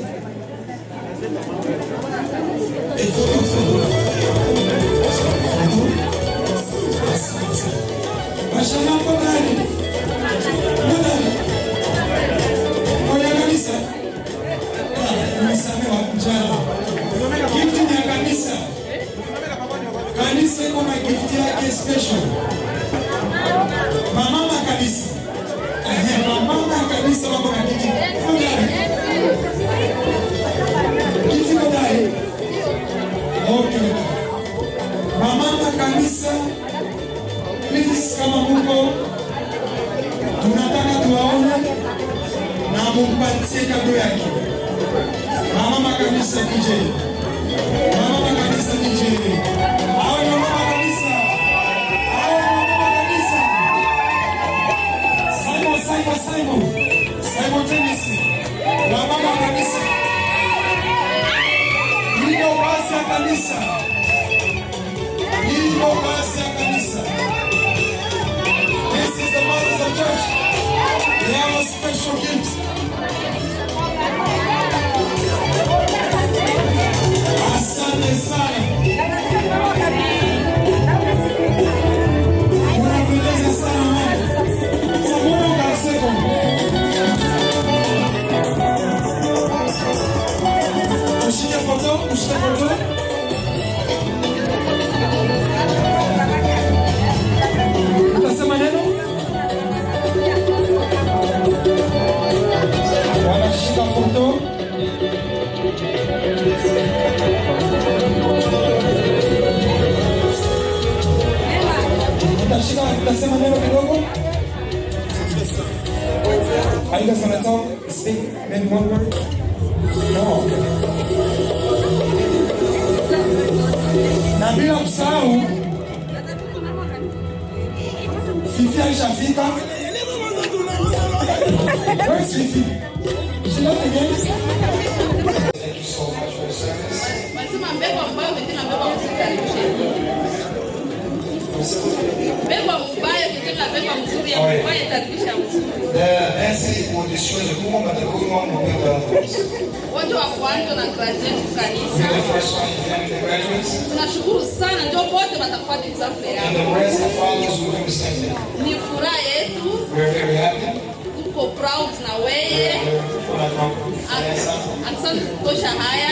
Kanisa iko na gift yake special. Mama kanisa. Mama kanisa wako na gift. Gift kodai. Okay. Mama kanisa. Please kama Mungu tunataka tuwaone na mumpatie kado yake. Mama kanisa DJ. Mama kanisa DJ. Simultaneously, la mama kanisa, ndio basi ya kanisa, This is the mothers of church. They have a special gift. Asante sana. Unapendeza sana mama. Sababu kaseko. Ushike foto. Utasema neno? Wanashika foto. Utasema neno kidogo? Are you guys gonna talk? Speak maybe one word? No. Na bila kusahau Fifi alishafika. Where's Fifi? She left again? Thank you so much for the service. Watu wa kwanza na graduate kanisa. Tunashukuru sana ndio wote watafuata example yao. Ni furaha yetu. Tuko proud na wewe. Asante kutosha haya.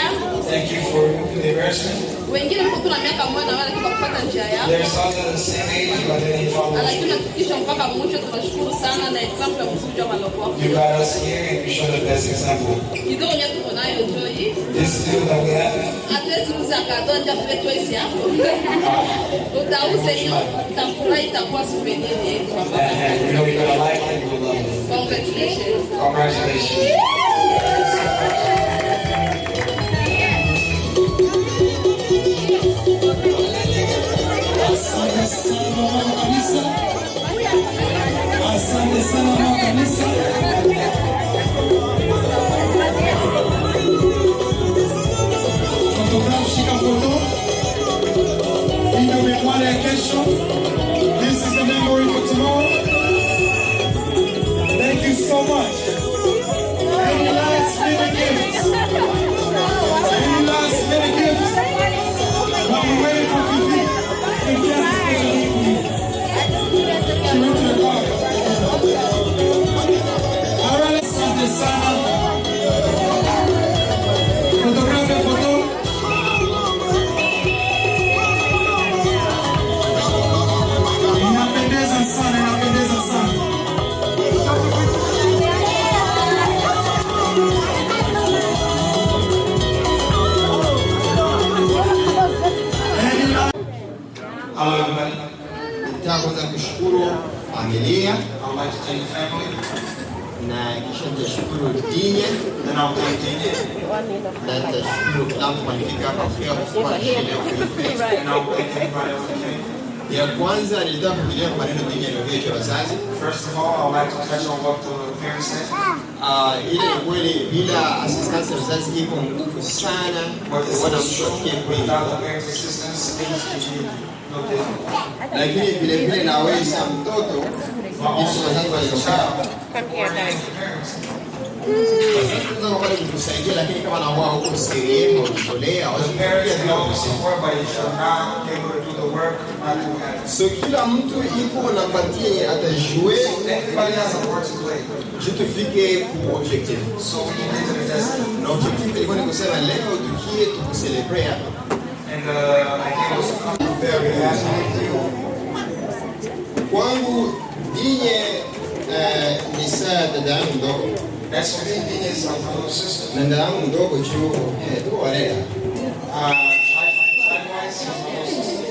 Thank you for moving the freshman. Wengine mko tuna miaka moja na wale kwa kufuata njia yao. There's some that are the same age, but then they follow. Lakini tukisha mpaka mwisho tunashukuru sana na example ya msujwa maloko. You got us here and you show the best example. Kidogo nyetu tuko nayo joy. This is the that we have. Hatuwezi kuuza kado nje kwa choice yako. Utauze hiyo, utafurahi itakuwa souvenir yetu hapa. And you know you're gonna like it, you'll love it. Congratulations. Congratulations. Asante sana mama kanisa. Photograph, shika photo. Ina memoria ya kesho. This is the memory for tomorrow. Thank you so much. Any last minute gifts? Any last minute gifts? While we're waiting for Fifi, if you have a special gift for you. She went to the car. Alright, asante sana. Photograph ya photo. Inapendeza sana, inapendeza sana. Hello everybody. Nataka kwanza kushukuru familia I would like to thank the family. na kisha nitashukuru Dinye Then I'll thank Dina. na nitashukuru kila mtu alifika hapa pia kwa shida ya And I'll thank everybody else that came. ya kwanza nilitaka kufikiria maneno Dinye aliyoongea wazazi. First of all, I would like to touch on what the parents said. Ile ni kweli bila assistance ya wazazi iko nguvu sana What this kuona is mtu true. afikie kweli. Without the parents' assistance, things can be no different. Lakini vile vile naweza mtoto jinsi wazazi walizokaa wazazi kutusaidia, lakini kama na wao huko sehemu kujitolea The parents can always support, but if you're not able to do the work, not doing it. so kila mtu iko na partie yenye atajue Everybody has a part to play. tufike ku objectif. So we can get to the destiny. Na objectif ilikuwa ni kusema leo tukie tukucelebrate hapa. And I came to come very happy. Kwangu Dinye ni saa dada yangu mdogo. That's for me, Dina is like my little sister. Na dada yangu mdogo chuo tuko walea. Likewise, she's my little sister.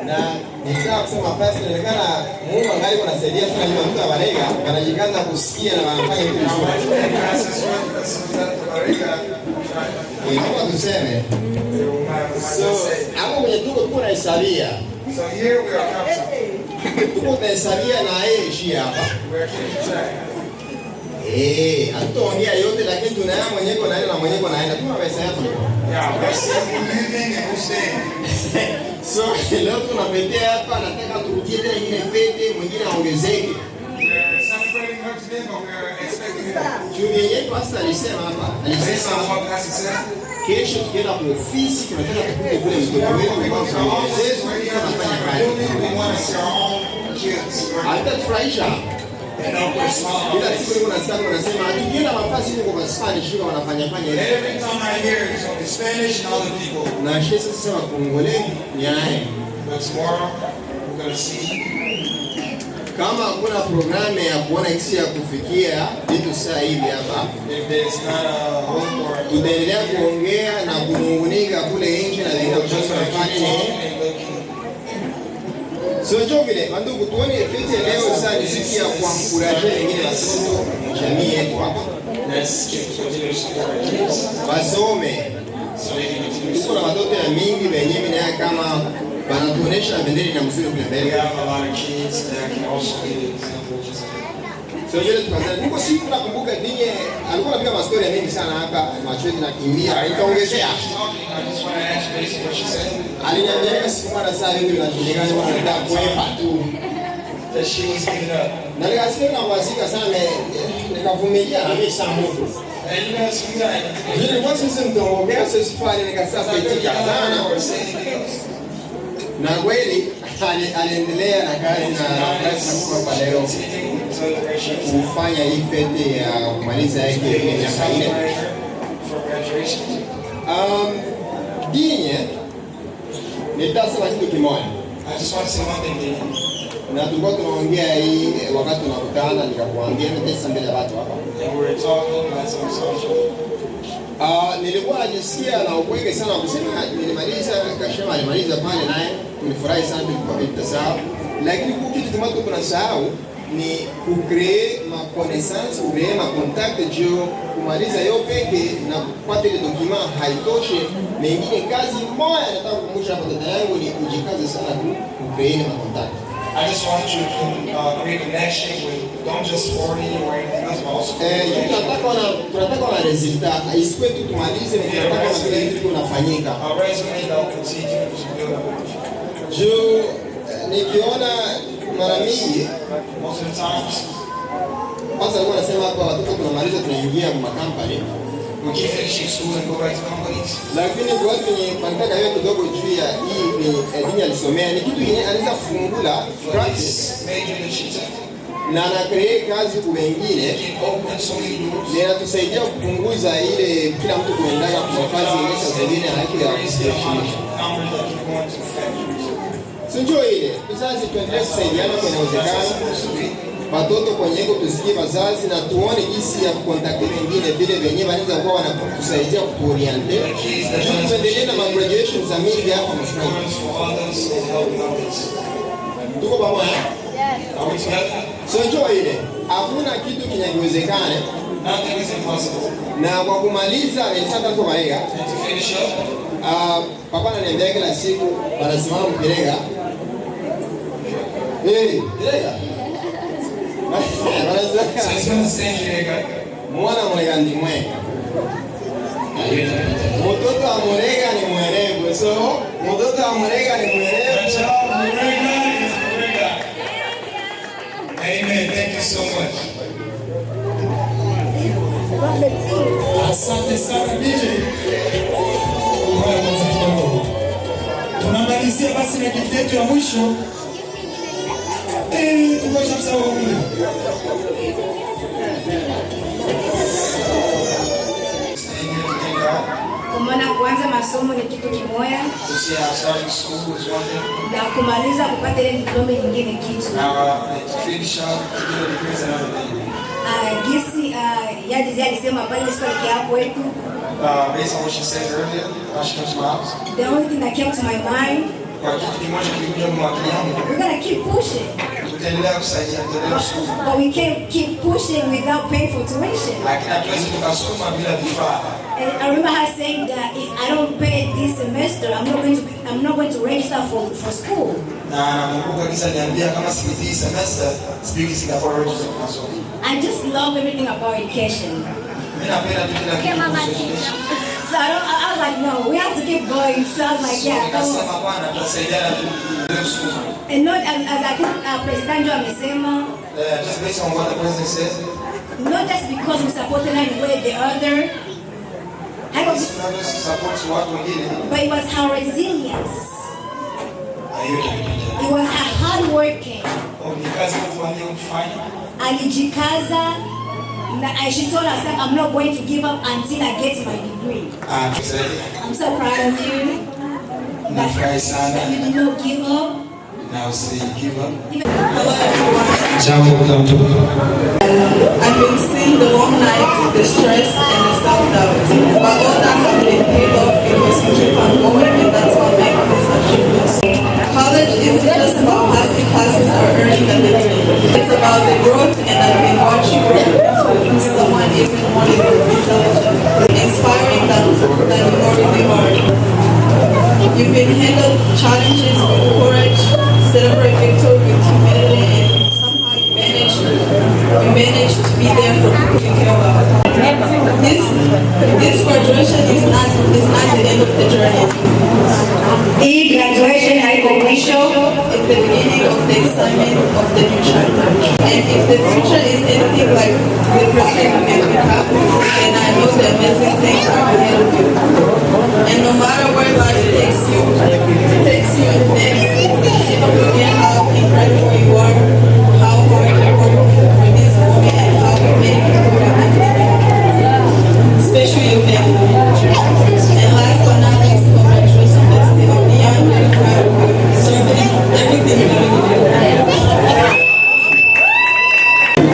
Na nikaa kusema basi inaonekana Mungu angali kunasaidia sana kama mtu abalega anajikaza kusikia na anafanya kitu chochote. Inaomba tuseme. So, hapo kwenye tuko tunahesabia. So here we are counting. Tuko tunahesabia na yeye ishi hapa. We're keeping track. Hatuongea yote lakini tunaona mwenyewe naenda na mwenyewe naenda. Tuna pesa yako. Yeah, we're seeing who's leaving and who's staying. So, leo tunapetea hapa nataka turudie tena ile fete mwingine aongezeke. We're celebrating her today, but we're expecting it. Juu yenyewe pastor alisema hapa. Based on Alisema what Pastor said, kesho tukienda kwa ofisi tunataka tukuje kule mtoto wetu kwa sababu sisi tunafanya kazi. we want to see our own kids. Haitatufurahisha. And we're smiling. Kila siku niko nasikia wanasema tukienda mafasi huko kwa Spanish huko wanafanya fanya hivi. Every time I hear it, it's only Spanish and other people. Na shesa sema Kongole ni aye. But tomorrow, we're going to see. Kama kuna programu ya kuona kisi ya kufikia vitu saa hivi hapa, If there's not a hope or a tutaendelea kuongea na kunungunika kule nje na ndio tunafanya nini. So jo vile bandugu tuone fete leo sasa ni siku ya kuankuraje wengine watoto jamii yetu hapa. let's continue to support our kids Basome. so they can continue to Tuko na watoto ya mingi wenyewe naye kama banatuonesha bendera na mzuri kule We mbele. have a lot of kids that can also be an example just like So yule tukaanza niko siku nakumbuka Dinye alikuwa anapiga mastori mengi sana hapa machozi na kimbia. Nikaongezea. talking. I just want to ask basically what she said. Aliniambia siku mara saa hivi tunajulikana kama nataka kuepa tu. That she was giving up. Na nikasikia na wazika sana nikavumilia na mimi sana moto. And you guys, we got it. Nilikuwa sisi mtaongea sisi pale nikasema pitika sana. Or say anything else. Na kweli aliendelea na kazi na nafasi na kwa leo Celebration. kufanya hii fete ya kumaliza yake ile miaka ile. For graduation. Dinye nitasema kitu kimoja. I just want to say one thing, Dean. Na tulikuwa tunaongea hii wakati tunakutana, nikakuambia nitesa mbele ya watu hapa. And we were talking about some social. Nilikuwa najisikia na upweke sana kusema nilimaliza Kashema alimaliza pale naye tulifurahi sana tulikuwa tutasahau, lakini kitu kimoja tunasahau ni kucreate ma connaissance, kucreate ma contact juu kumaliza yo peke na kupata ile document haitoshe. Mengine kazi moja nataka kukumbusha hapa dada yangu ni kujikaza sana kucreate ma contact. I just want you to create connection with, don't just study or anything else, but also tunataka na resultat. Isiwe tu tumalize na tunataka na kile kitu kinafanyika. A resume that will continue to build up. Juu nikiona mara mingi Most of the times, kwanza alikuwa anasema hapa watoto tunamaliza tunaingia kwa company. we keep finishing school and go back to companies. Lakini kwa watu wenye wanataka yeye kidogo juu ya hii dini alisomea ni kitu yenye anaweza kufungula practice Major that she took. na ana create kazi kwa wengine. It opened so many doors. Na inatusaidia kupunguza ile kila mtu kuendaga kwa kazi yenye saa zingine haki ya Numbers that keep going to the factories. Sio ile. Sasa tuendelee kusaidiana kwa inawezekana. Watoto kwenye iko tusikie wazazi na tuone jinsi ya contact wengine vile wenyewe wanaweza kuwa wanakusaidia kuoriente. Tuendelee na graduation za mingi hapa mshukuru. Tuko pamoja? Are we together? Sio ile. Hakuna kitu kinachowezekana. Nothing is impossible. Na kwa kumaliza nilisema kwa Marega. And to finish up, Papa ananiambia kila siku wanasimama mpirega. Mpirega. so it's going to send you there, Mwana mwenga ndi mwenga. Mtoto wa mwenga ni mwerevu. So, mtoto wa mwenga ni mwerevu. Amen. Thank you so much. Asante sana DJ. Tunamalizia basi na gift yetu ya mwisho. Tungoja msao kule. Kwa maana kuanza masomo ni kitu kimoja To see how starting school is one thing. na kumaliza kupata ile diploma nyingine kitu. Now, to finish up, to get a degree is another thing. Gisi Yadizi alisema pale siku hapo wetu. Based on what she said earlier, how she comes to my house. The only thing that came to my mind, Kwa kitu kimoja kilikuja kwa akili yangu. we're gonna keep pushing. Tutaendelea kusaidia, tutaendelea kusukuma. But we can't keep pushing without paying for tuition. Lakini hatuwezi tukasukuma bila vifaa. And I remember her saying that if I don't pay this semester, I'm not going to register for school. Na nakumbuka kisa niambia kama sipiti semester, sipiki sikakuwa register kwa masomo. I just love everything about education. Mimi napenda tu kila kitu. So I was like, no, we have to keep going. So I was like, yeah, come on. Nikasema bwana tutasaidiana tu bila kusukuma. And not as I think President Joe amesema, Just based on what the president says. not just because we supported her in a way or the other, Support watu wengine. but it was her resilience. It was her hard working. Kazi kufanya kufanya. Alijikaza. And she told herself, I'm not going to give up until I get my degree. I'm so proud of you. Nafurahi sana. That you did not give up. Now say give up. Jambo kwa mtoto. I've been seeing the long nights, the stress, and the self-doubt. But all that has been paid off because you keep on going, and that's what makes this achievement. College isn't just about passing classes or earning a degree. It's about the growth, and I've been watching you grow into someone even more intelligent, inspiring than you already are. You've been handled challenges with courage, celebrate victory with humility, and somehow you managed to be there for people you care about. This graduation is not the end of the journey. Hii graduation haiko mwisho. It's the beginning of the excitement of the new chapter. And if the future is anything like the person you may become, then I know the amazing things are ahead of you. And no matter where life takes you next, you don't forget how incredible you are, how hard you work for this moment, and how you made it through everything. Especially your family. And last but not least, congratulations.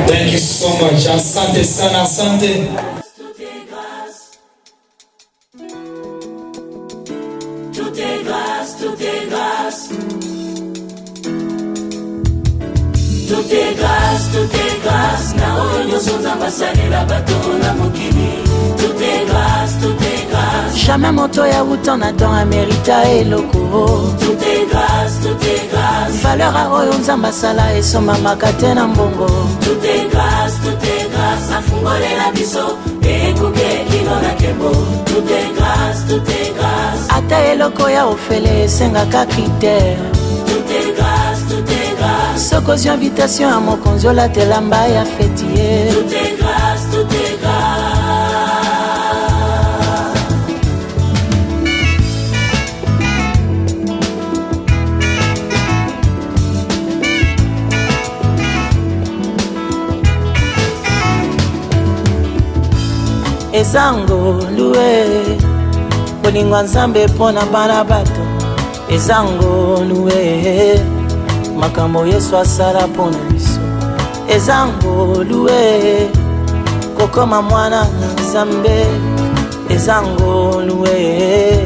Thank you so much. Asante sana, asante. Tout est grâce, tout est grâce. Tout est grâce, tout est grâce. Na onyo sonza masani la bato na mokili. Tout est grâce, tout est grâce. Jamais moto ya wutan Adam a mérita eloko. Tout est grâce, tout est grâce. Valeur a oyo nzamba sala et soma makate na mbongo. Tout est grâce, tout est grâce. Afungole na biso e kuke kino na kembo. Tout est grâce, tout est grâce. Ata eloko ya ofele sengaka critère. Tout est grâce, tout est grâce. Sokozi invitation à mon konzo la telamba ya fêtier. Tout est grâce, tout est grâce. Ezango luwe bolingwa nzambe pona bana bato. Ezango luwe makambo Yesu asala pona biso. Ezango luwe kokoma mwana nzambe. Ezango luwe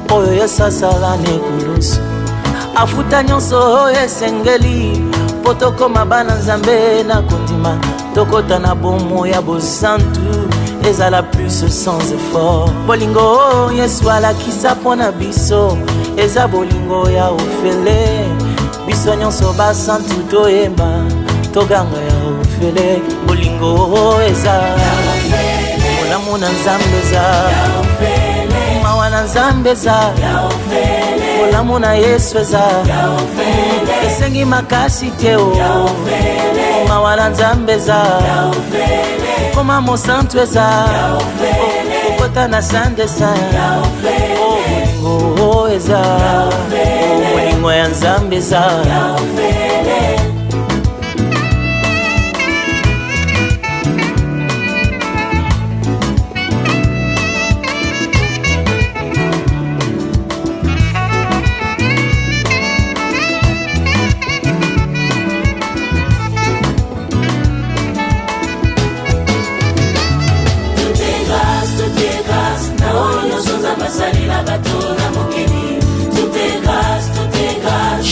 oyo Yesu asala nekulusu. Afuta nyonso esengeli po tokoma bana nzambe na kondima. Tokota na bomo ya bosantu ezala plus sans effort. Bolingo Yesu alakisa pona biso. Eza bolingo ya ofele. Biso nyonso basantu toyemba toganga ya ofele. Bolingo eza molamu na nzambe za mawa na nzambe za molamu na Yesu eza esengi makasi te o mawa na nzambe za koma mosantu eza okota na sande sa bolingo eza bolingo ya nzambe eza.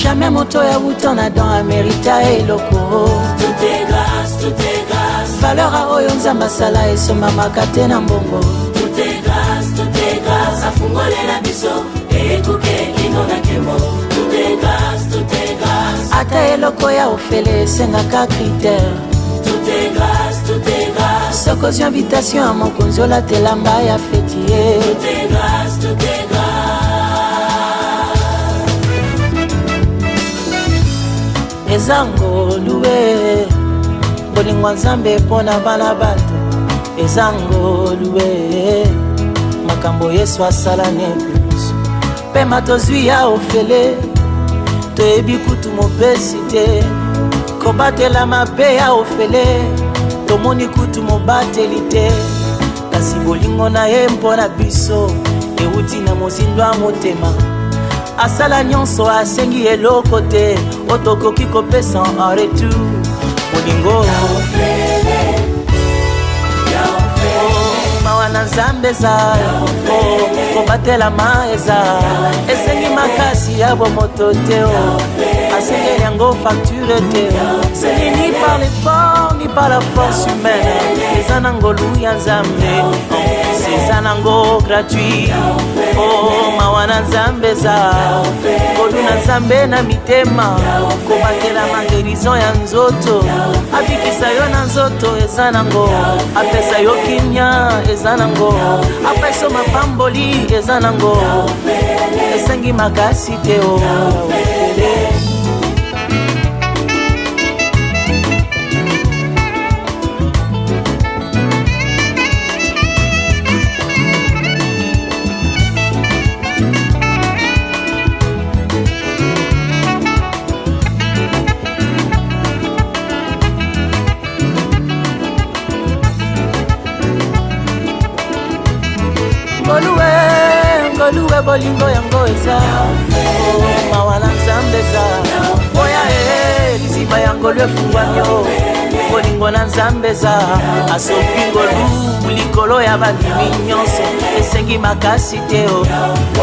Jamais moto ya wutan Adam a mérita eloko. Tout est grâce, tout est grâce. Valeur a oyo nzamba sala esoma makate na mbongo. Tout est grâce, tout est grâce. Afungole na biso e kuke kino na kemo. Tout est grâce, tout est grâce. Ata eloko ya ofele sengaka critère. Tout est grâce, tout est grâce. Sokozi invitation à mon konzo la telamba ya fêtier. Tout est grâce, tout est grâce. Ezango luwe bolingwa nzambe pona bana bato. Ezango luwe makambo Yesu asala nekulusu. Pema tozwi ya ofele toyebi kutu mopesi te. Kobatela mabe ya ofele tomoni kutu mobateli te. Kasi bolingo na ye mpona biso euti na mozindwa motema. Asala nyonso asengi eloko te otokoki kopesa en retour. Bolingo mawa na nzambe eza kobatela ma eza esengi makasi ya bomoto te asengeli yango facture te. Ce n'est ni par l'effort ni par la force humaine. Eza na ngolu ya nzambe eza nango gratuit. Oh mawa na nzambe eza kolu na nzambe na mitema. Kobatela magerison ya nzoto abikisa yo na nzoto eza nango. Apesa yo kimia eza nango. Apesa mapamboli eza nango. Esengi makasi te o Ngoluwe bolingo yango eza mawa na nzambe eza yango lwefungwanyo bolingo na nzambeza asopingo lubu likolo ya bandimi nyonso esengi makasi te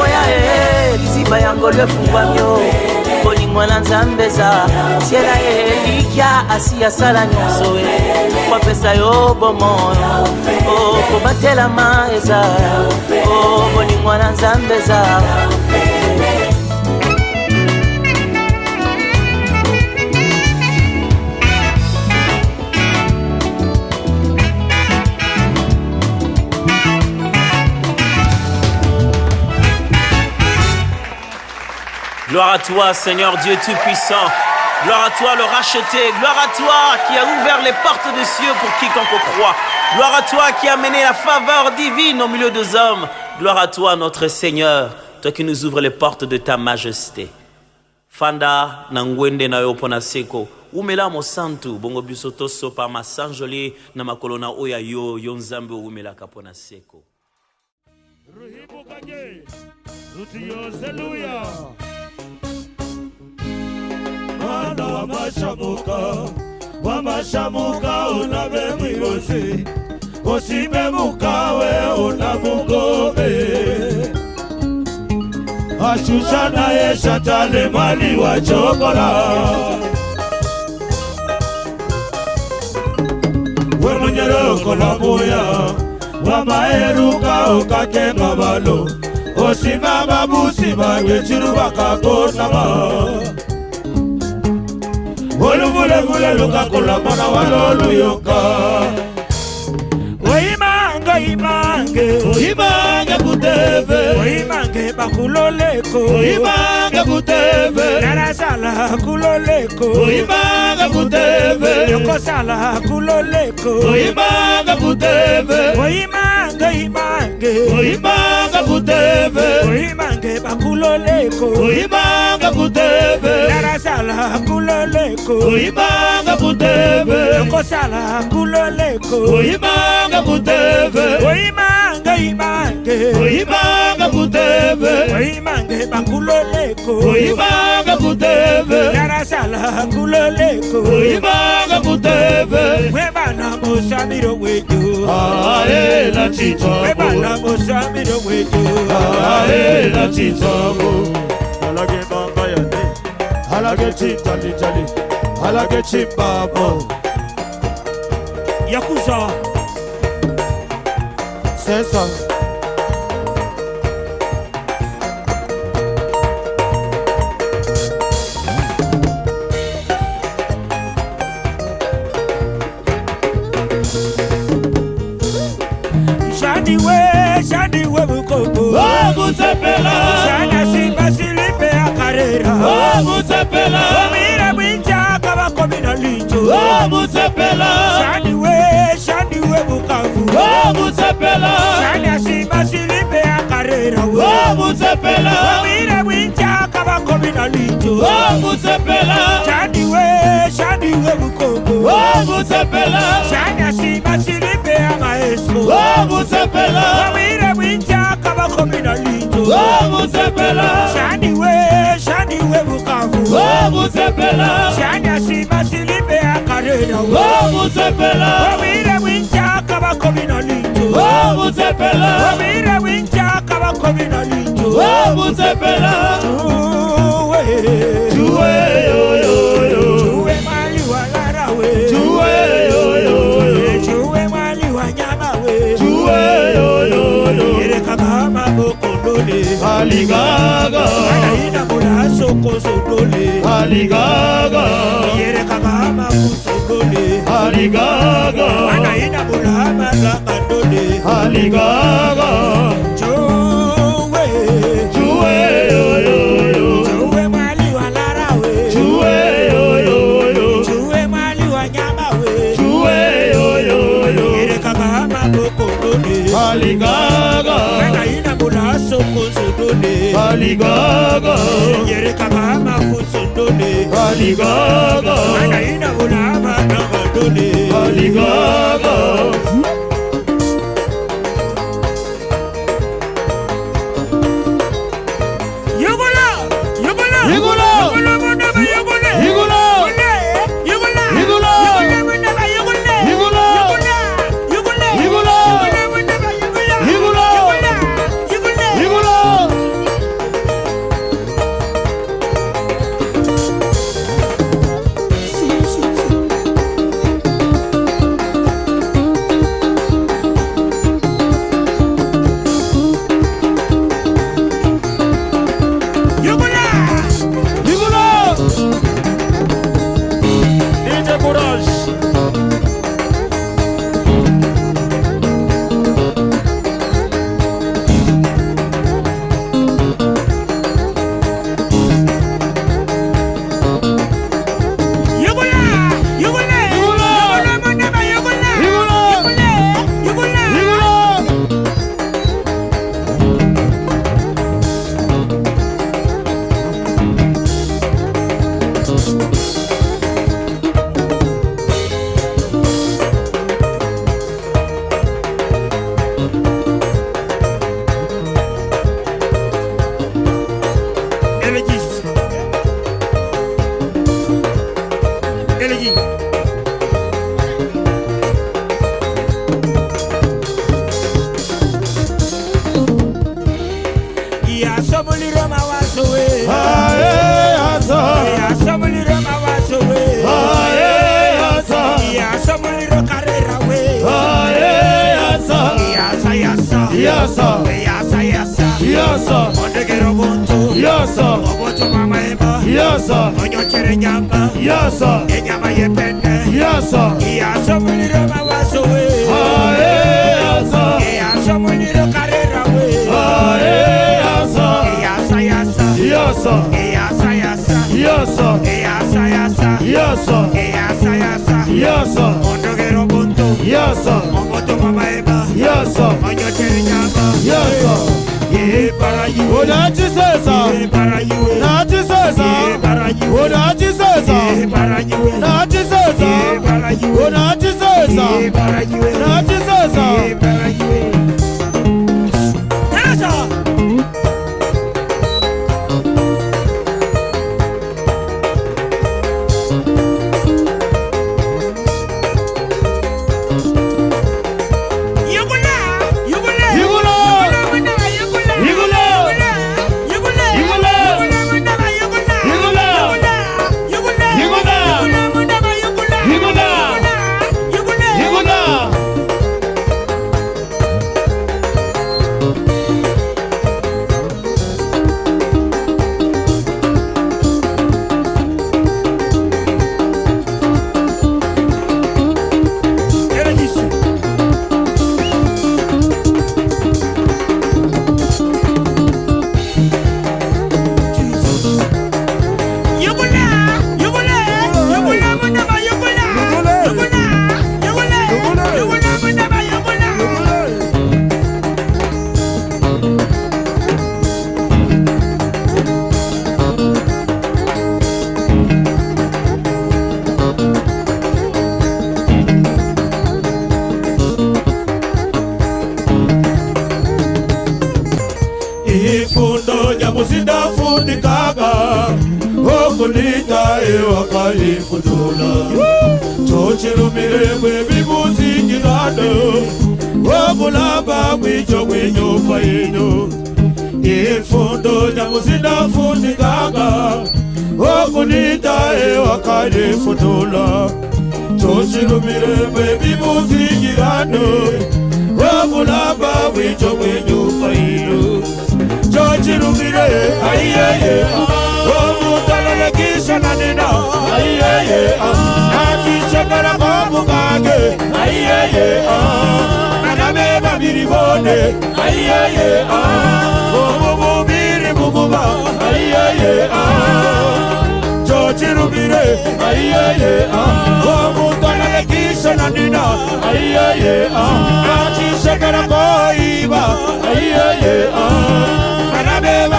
oya liziba yango lwefungwanyo bolingo na nzambeza tiela elikya asi asala nyonso kwapesa yo bomoyo kobatelama eza bolingo na nzambeza. Gloire à toi, Seigneur Dieu Tout-Puissant. Gloire à toi, le racheté. Gloire à toi qui a ouvert les portes des cieux pour quiconque croit. Gloire à toi qui a mené la faveur divine au milieu des hommes. Gloire à toi, notre Seigneur, toi qui nous ouvres les portes de ta majesté. Fanda nangwende na yopo na seko. Umela mo santu bongo bisoto sopa masanjoli na makolona oya yo nzambe umela kapona seko. Ruhibu kanye, rutiyo zeluya. Mwana wa mashamuka unabe mwirosi, osibe mukawe unamugobe. Ashusha na ye shatale mali wa chokola. We munyero kolabuya, wa maeruka ukakenga balo. Osima babusi bagechiru bakakonama. Vule luka kula mana walolu yoka. Oimange kuteve. Oimange bakuloleko. Oimange kuteve. Narasala kuloleko. Oimange kuteve. Yokosala kuloleko. Oimange kuteve. Oimange kuteve. Oimange bakuloleko. Oimange kuteve. Narasala kuloleko. Oimange kuteve. Yokosala kuloleko. Oimange kuteve. Oimange kuteve. Oimange bakuloleko. Oimange kuteve. Narasala kuloleko. Oimange kuteve. Webana mosamiro wejo. La chito. Webana mosamiro wejo. La chito. Alage baba yande. Alage chitali chali. Alage chipabo. Yakuza. C'est ça. Shaniwe bukobo. Oh musepela. Shana simba silipe akarera. Oh musepela. Omira winja kaba komina linjo. Oh musepela. Shaniwe bukavu. Oh musepela. Shana simba silipe akarera. Oh musepela. Omira winja kaba komina linjo. Oh musepela. Shaniwe bukobo. Oh musepela. Shana simba silipe amaestro. Oh musepela. Omira winja kaba komina linjo. Oh musepela. Shaniwe bukavu. Oh musepela. Shana simba silipe akarera. Oh musepela. Omira winja kaba komina linjo. Oh musepela. Omira winja kaba komina linjo. Oh musepela. Juwe yo yo yo. Juwe mali wa larawe. Juwe yo yo yo. Juwe mali wa nyama we. Juwe yo yo yo. Yere kama bokondole. Aligaga. Anaina mula soko sodole. Aligaga. Yere kama kusodole. Aligaga. Anaina mula malangandole. Aligaga. Juwe yo yo yo. Juwe mali wa larawe. Juwe yo yo yo. Juwe mali wa nyama we. Juwe yo yo yo. Yere kama bokondole. Aligaga. Anaina mula soko sodole. Aligaga. Yere kama kusodole. Aligaga. Anaina mula malangandole. Aligaga. Yugula.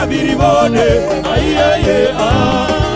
Biribone, aye aye ah.